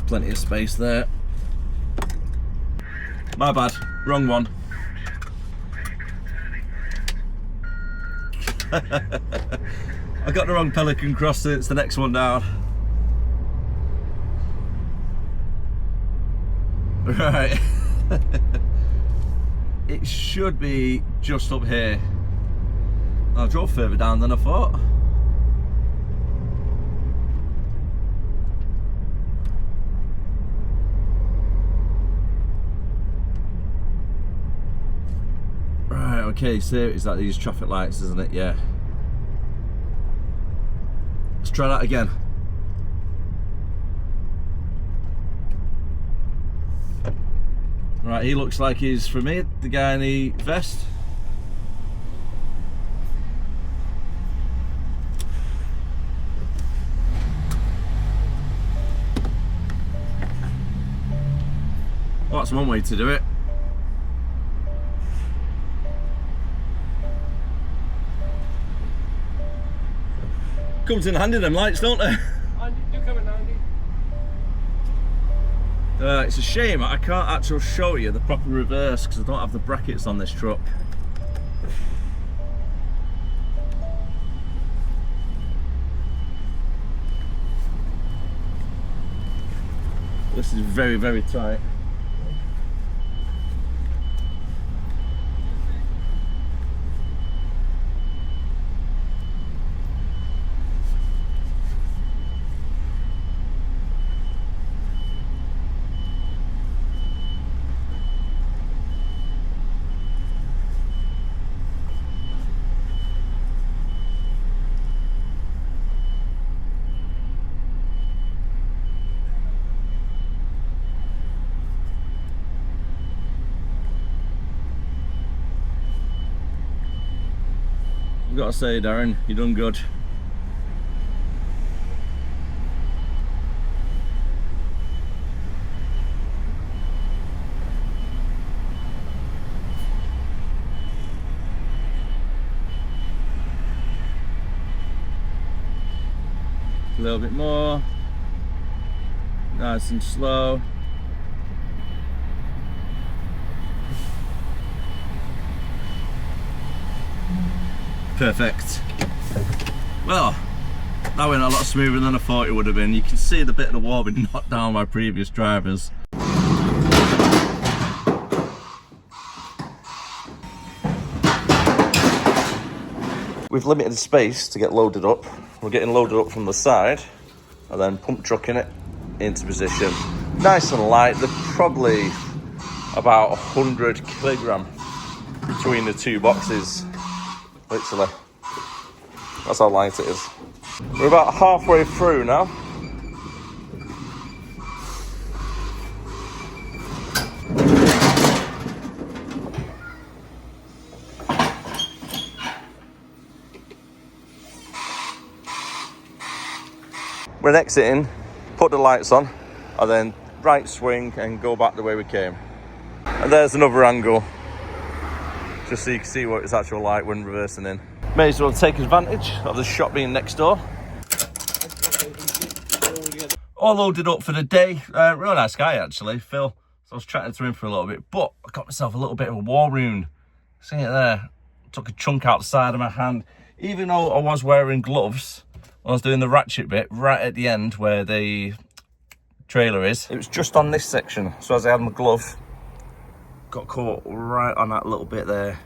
Speaker 1: Plenty of space there. My bad, wrong one. I got the wrong Pelican crossing, it's the next one down. Right. It should be just up here. I drove further down than I thought. Okay, so is that these traffic lights, isn't it? Yeah. Let's try that again. Right, he looks like he's from here, the guy in the vest. Well, that's one way to do it. Comes in handy, them lights, don't they?
Speaker 5: I do come in handy.
Speaker 1: It's a shame I can't actually show you the proper reverse because I don't have the brackets on this truck. This is very, very tight. I've got to say, Darren, you've done good. A little bit more. Nice and slow. Perfect. Well, that went a lot smoother than I thought it would have been. You can see the bit of the wall being knocked down by previous drivers. We've limited space to get loaded up. We're getting loaded up from the side and then pump trucking it into position. Nice and light. They're probably about 100 kilogram between the two boxes. Literally, that's how light it is. We're about halfway through now. We're exiting, put the lights on, and then right swing and go back the way we came. And there's another angle, just so you can see what it's actually like when reversing in. May as well take advantage of the shop being next door. All loaded up for the day. Real nice guy actually, Phil. So I was chatting to him for a little bit, but I got myself a little bit of a war wound. See it there? Took a chunk out the side of my hand. Even though I was wearing gloves, when I was doing the ratchet bit right at the end where the trailer is, it was just on this section. So as I had my glove, got caught right on that little bit there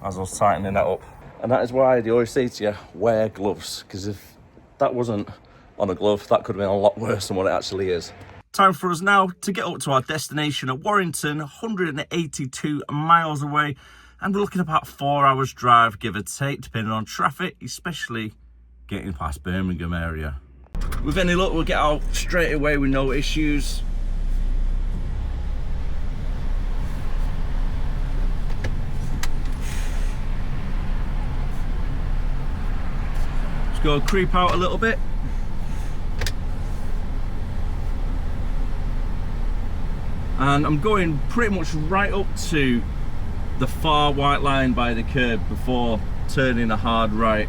Speaker 1: as I was tightening that up. And that is why they always say to you, wear gloves, because if that wasn't on a glove, that could have been a lot worse than what it actually is. Time for us now to get up to our destination at Warrington, 182 miles away, and we're looking at about 4 hours drive, give or take, depending on traffic, especially getting past Birmingham area. With any luck, we'll get out straight away with no issues. Let's go creep out a little bit. And I'm going pretty much right up to the far white line by the curb before turning a hard right.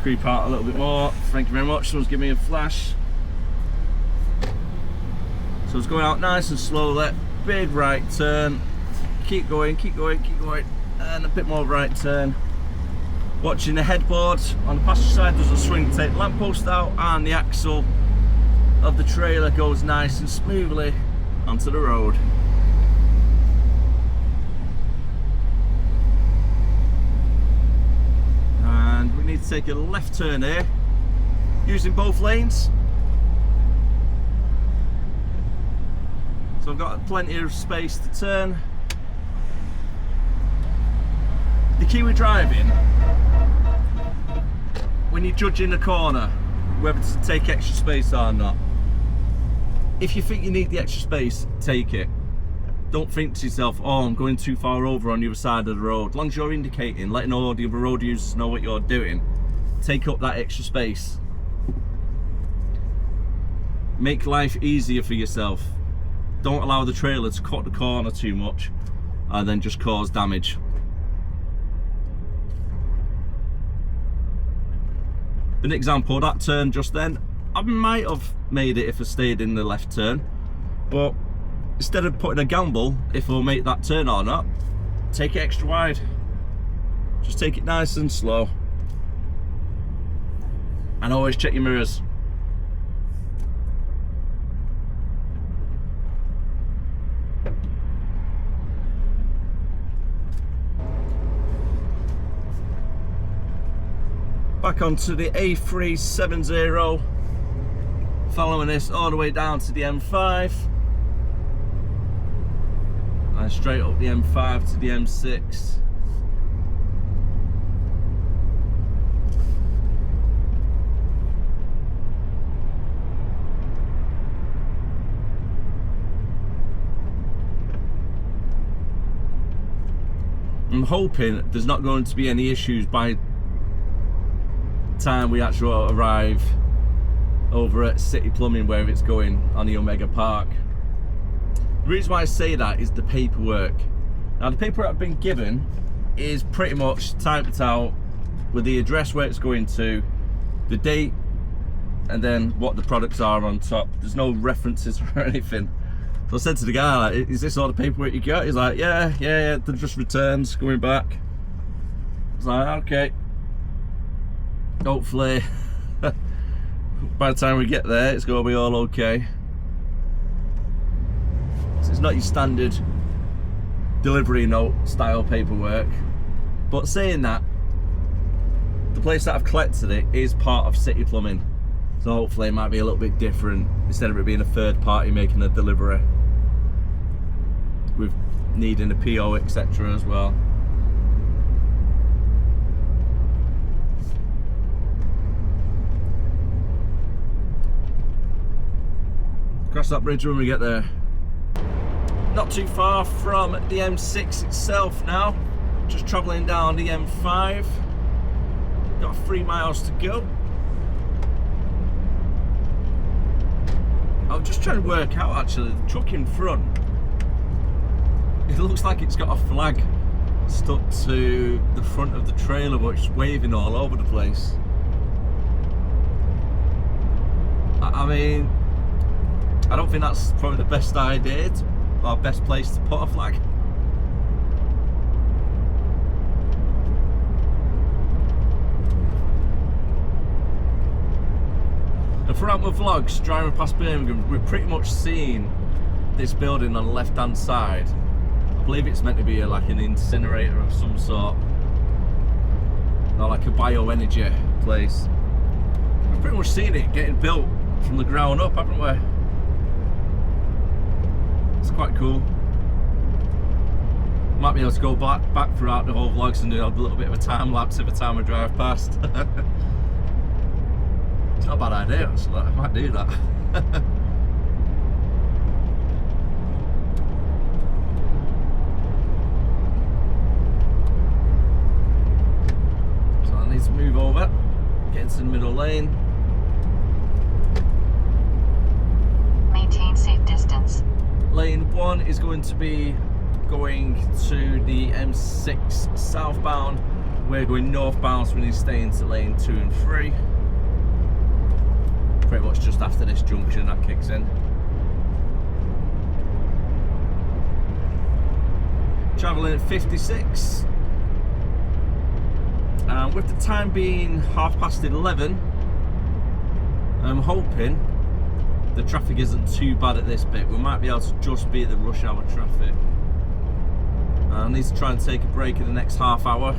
Speaker 1: Creep out a little bit more. Thank you very much. Someone's giving me a flash. So it's going out nice and slow there. Big right turn. Keep going, keep going, keep going. And a bit more right turn. Watching the headboard on the passenger side, there's a swing to take the lamppost out, and the axle of the trailer goes nice and smoothly onto the road. and we need to take a left turn here using both lanes. So I've got plenty of space to turn. The key with driving, when you're judging a corner, whether to take extra space or not, if you think you need the extra space, take it. Don't think to yourself, oh, I'm going too far over on the other side of the road. As long as you're indicating, letting all the other road users know what you're doing, take up that extra space. Make life easier for yourself. Don't allow the trailer to cut the corner too much and then just cause damage. An example, that turn just then, I might have made it if I stayed in the left turn, but instead of putting a gamble if we'll make that turn or not, take it extra wide. Just take it nice and slow. And always check your mirrors. Back onto the A370, following this all the way down to the M5. And straight up the M5 to the M6. I'm hoping there's not going to be any issues by the time we actually arrive over at City Plumbing, where it's going on the Omega Park. The reason why I say that is the paperwork. Now, the paperwork I've been given is pretty much typed out with the address where it's going to, the date, and then what the products are on top. There's no references or anything. So I said to the guy, like, is this all the paperwork you got? He's like, yeah, they're just returns going back. I was like, okay. Hopefully, by the time we get there, it's going to be all okay. It's not your standard delivery note style paperwork, but saying that, the place that I've collected it is part of City Plumbing, so hopefully it might be a little bit different instead of it being a third party making a delivery with needing a PO, etc. as well. Cross that bridge when we get there. Not too far from the M6 itself now, just travelling down the M5. Got 3 miles to go. I'm just trying to work out actually, the truck in front, it looks like it's got a flag stuck to the front of the trailer, but it's waving all over the place. I mean, I don't think that's probably the best idea or best place to put a flag. And throughout my vlogs driving past Birmingham, we've pretty much seen this building on the left hand side. I believe it's meant to be like an incinerator of some sort, or like a bioenergy place. We've pretty much seen it getting built from the ground up, haven't we? It's quite cool. Might be able to go back throughout the whole vlogs and do a little bit of a time lapse every time I drive past. It's not a bad idea actually, I might do that. So I need to move over, get into the middle lane.
Speaker 2: Maintain safe distance.
Speaker 1: Lane 1 is going to be going to the M6 southbound. We're going northbound, so we need to stay into lane 2 and 3. Pretty much just after this junction that kicks in. Travelling at 56. And with the time being 11:30, I'm hoping the traffic isn't too bad at this bit. We might be able to just beat the rush hour traffic. I need to try and take a break in the next half hour.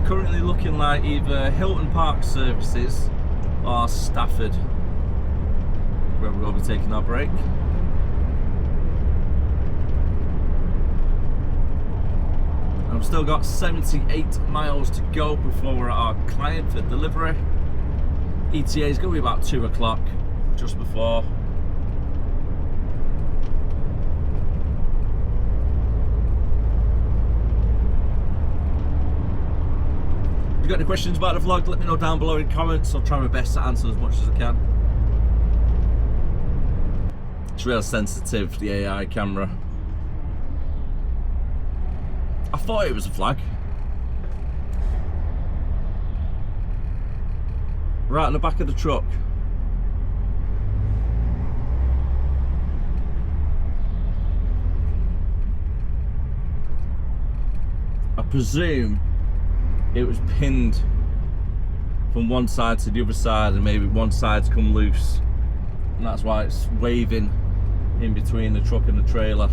Speaker 1: Currently looking like either Hilton Park Services or Stafford, where we're going to be taking our break. I've still got 78 miles to go before we're at our client for delivery. ETA is going to be about 2 o'clock, just before. If you've got any questions about the vlog, let me know down below in comments. I'll try my best to answer as much as I can. It's real sensitive, the AI camera. I thought it was a flag. Right in the back of the truck. I presume it was pinned from one side to the other side, and maybe one side's come loose, and that's why it's waving in between the truck and the trailer.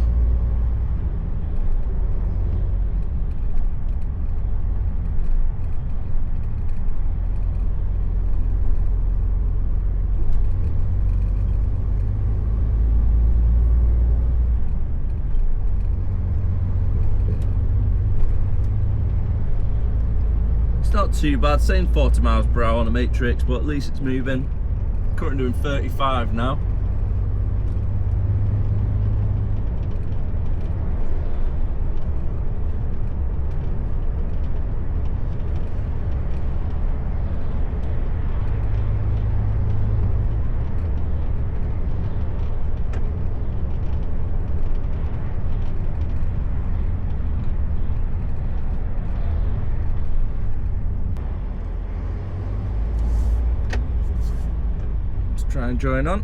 Speaker 1: It's not too bad, saying 40 miles per hour on the matrix, but at least it's moving. Currently doing 35 now. Try and join on.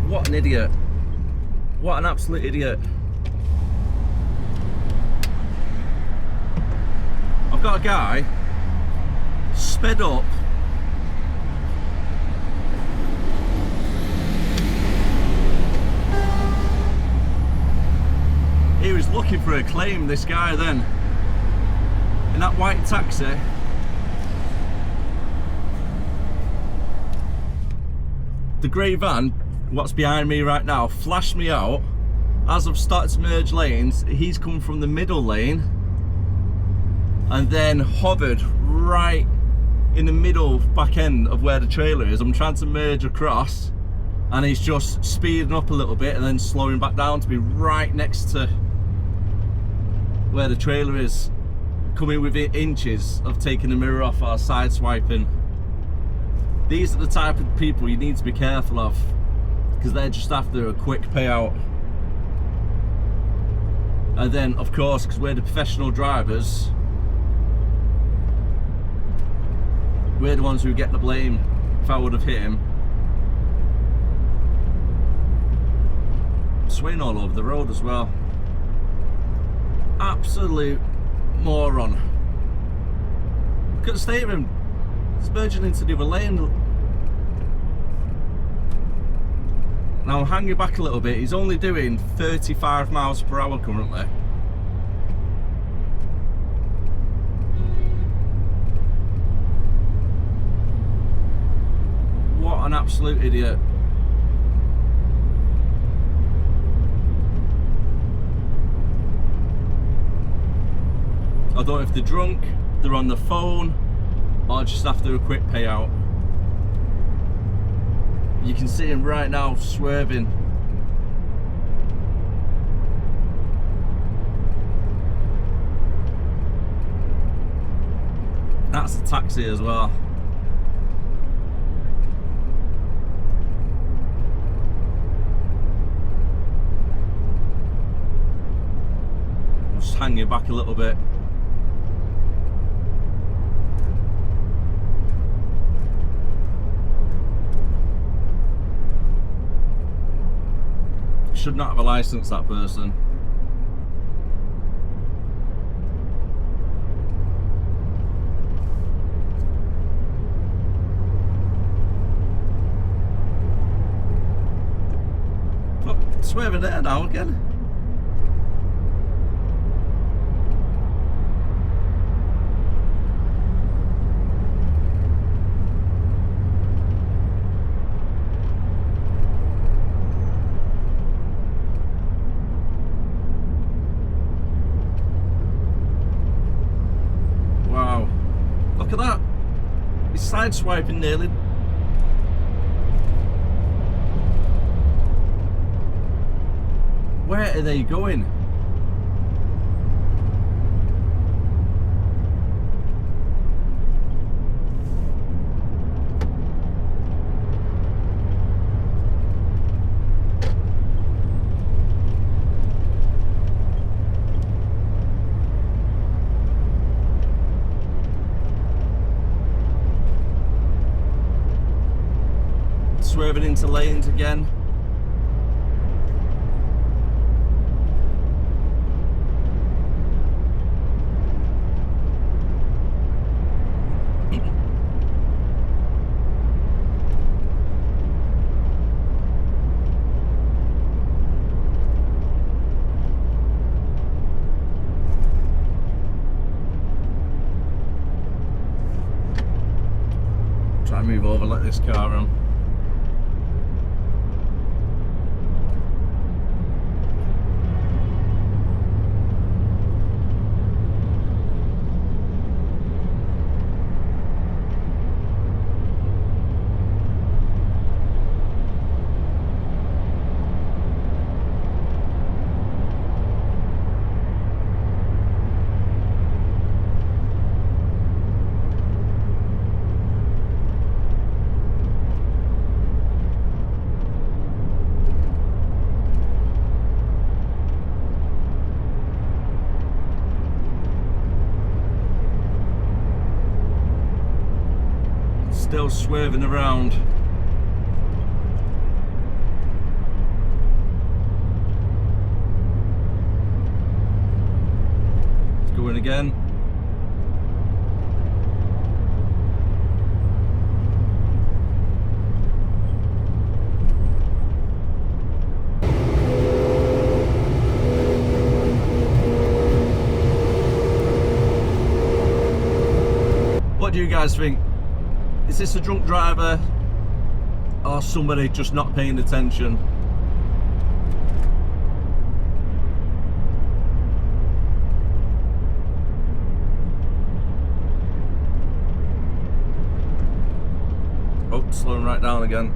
Speaker 1: What an idiot. What an absolute idiot. I've got a guy sped up . He was looking for a claim, this guy then, in that white taxi. The grey van, what's behind me right now, flashed me out. As I've started to merge lanes, he's come from the middle lane and then hovered right in the middle back end of where the trailer is. I'm trying to merge across and he's just speeding up a little bit and then slowing back down to be right next to where the trailer is, coming within inches of taking the mirror off or side swiping. These are the type of people you need to be careful of, because they're just after a quick payout. And then of course, because we're the professional drivers, we're the ones who get the blame if I would have hit him. Swaying all over the road as well. Absolute moron. Look at the state of him. He's merging into the other lane. Now I'm hanging back a little bit. He's only doing 35 miles per hour currently. What an absolute idiot. I don't know if they're drunk, they're on the phone, or just after a quick payout. You can see him right now swerving. That's a taxi as well. I'm just hanging back a little bit. Should not have a license, that person. Swerving there now again. Wow, look at that. He's sideswiping nearly. Where are they going? Swerving into lanes again. Try and move over, let this car on. Still swerving around. It's going again. What do you guys think? Is this a drunk driver or somebody just not paying attention? Oh, slowing right down again.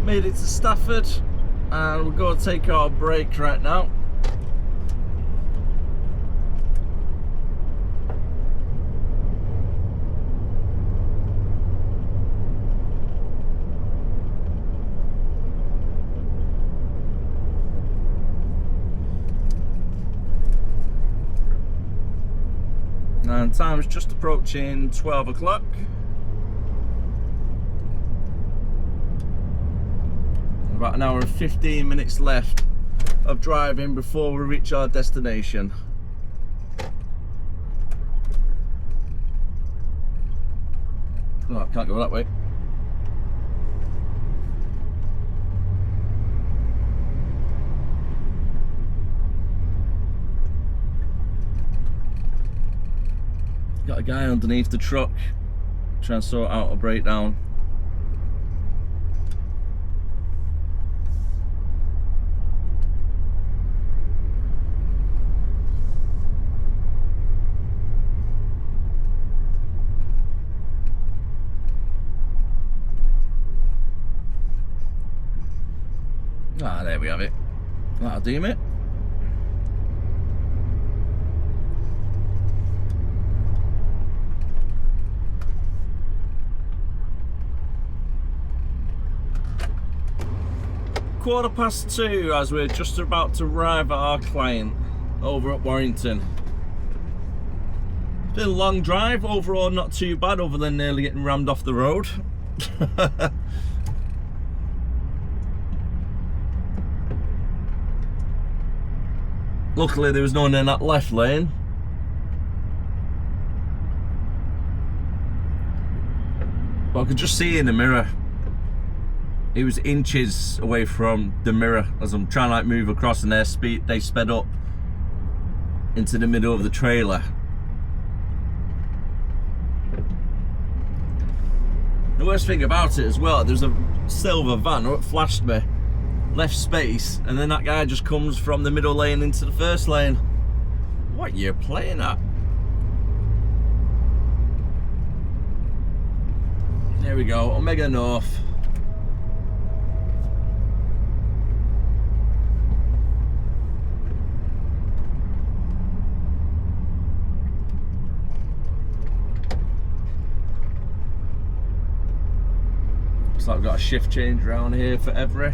Speaker 1: Made it to Stafford and we're going to take our break right now. And time is just approaching 12 o'clock. About an hour and 15 minutes left of driving before we reach our destination. Oh, I can't go that way. Got a guy underneath the truck trying to sort out a breakdown. Ah, there we have it. That'll do, mate. (2:15) as we're just about to arrive at our client over at Warrington. It's been a long drive, overall not too bad other than nearly getting rammed off the road. Luckily there was no one in that left lane. But I could just see in the mirror. It was inches away from the mirror as I'm trying to like move across, and they sped up into the middle of the trailer. The worst thing about it as well, there's a silver van that flashed me, left space, and then that guy just comes from the middle lane into the first lane. What you playing at? There we go, Omega North. Looks like we've got a shift change around here for every.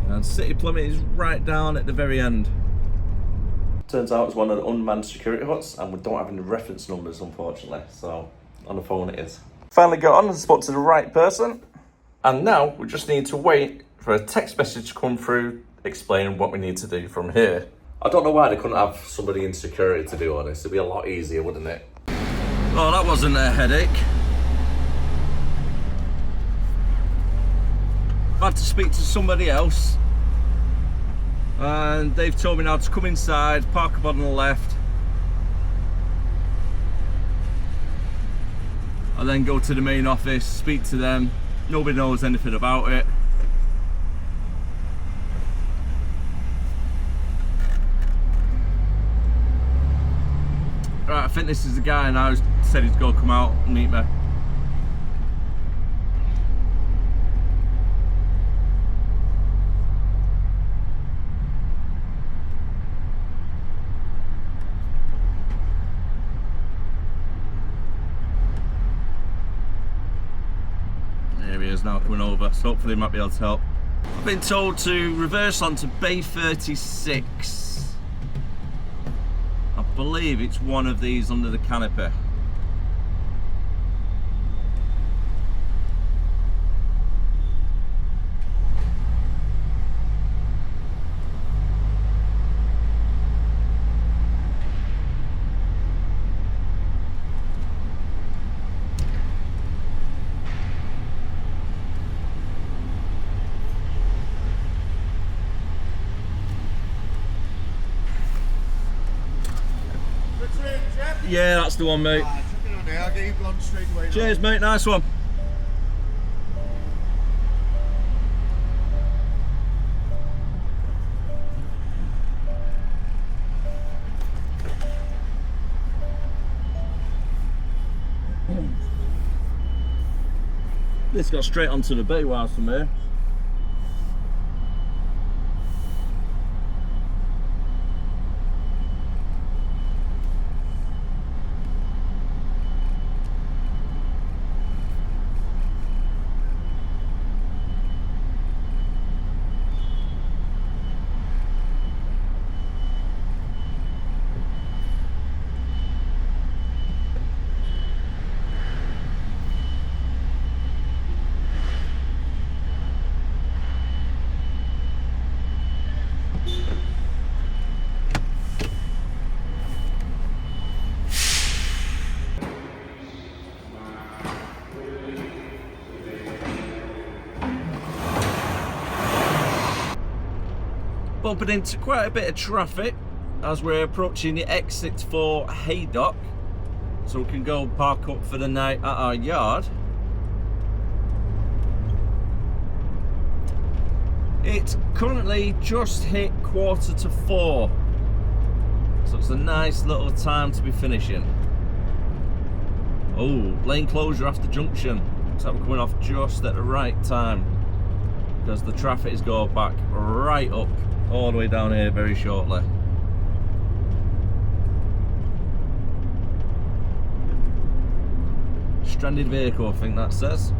Speaker 1: And City Plummet is right down at the very end. Turns out it's one of the unmanned security huts, and we don't have any reference numbers, unfortunately. So on the phone it is. Finally got on and spoke to the right person. And now we just need to wait for a text message to come through explaining what we need to do from here. I don't know why they couldn't have somebody in security to do all this. It'd be a lot easier, wouldn't it? Oh, that wasn't a headache. I had to speak to somebody else. And they've told me now to come inside, park up on the left. And then go to the main office, speak to them. Nobody knows anything about it. Right, I think this is the guy now who said he's going to come out and meet me. There he is now coming over, so hopefully he might be able to help. I've been told to reverse onto Bay 36. I believe it's one of these under the canopy. Yeah, that's the one, mate.
Speaker 5: I'll get you blonde straight away.
Speaker 1: Cheers, mate. Nice one. This got straight onto the bay whilst I'm here. Bumping into quite a bit of traffic as we're approaching the exit for Haydock, so we can go park up for the night at our yard. It's currently just hit 3:45, so it's a nice little time to be finishing. Oh, lane closure after junction. So we're coming off just at the right time, because the traffic is going back right up all the way down here very shortly. Stranded vehicle, I think that says.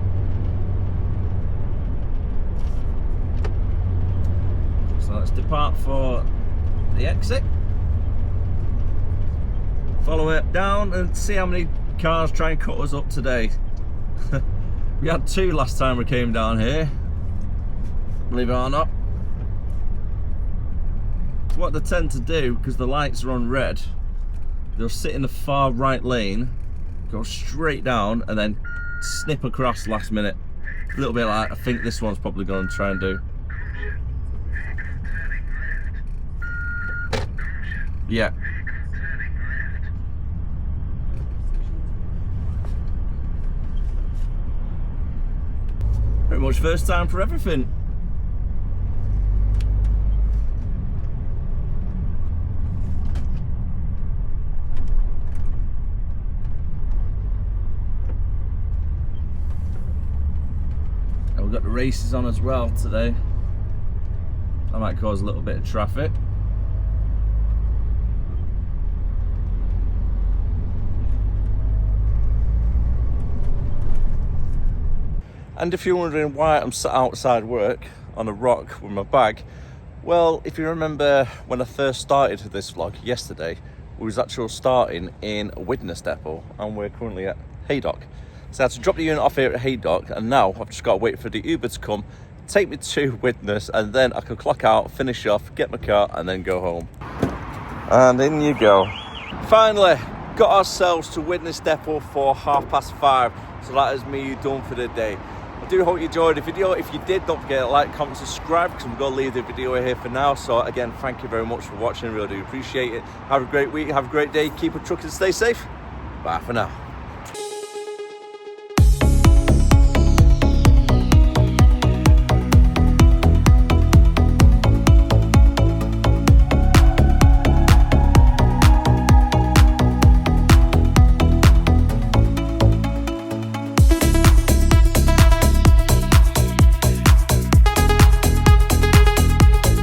Speaker 1: So let's depart for the exit. Follow it down and see how many cars try and cut us up today. We had 2 last time we came down here, believe it or not. So what they tend to do, because the lights are on red, they'll sit in the far right lane, go straight down and then snip across last minute. A little bit like I think this one's probably going to try and do. Yeah. Pretty much first time for everything. And we've got the races on as well today. That might cause a little bit of traffic. And if you're wondering why I'm sat outside work on a rock with my bag, well, if you remember when I first started this vlog yesterday, we was actually starting in Widnes Depot, and we're currently at Haydock. So I had to drop the unit off here at Haydock, and now I've just got to wait for the Uber to come, take me to Widnes, and then I can clock out, finish off, get my car, and then go home. And in you go. Finally, got ourselves to Widnes Depot for 5:30, so that is me done for the day. I do hope you enjoyed the video. If you did, don't forget to like, comment, subscribe, because I'm going to leave the video here for now. So again, thank you very much for watching. I really do appreciate it. Have a great week, have a great day, keep it trucking, stay safe. Bye for now.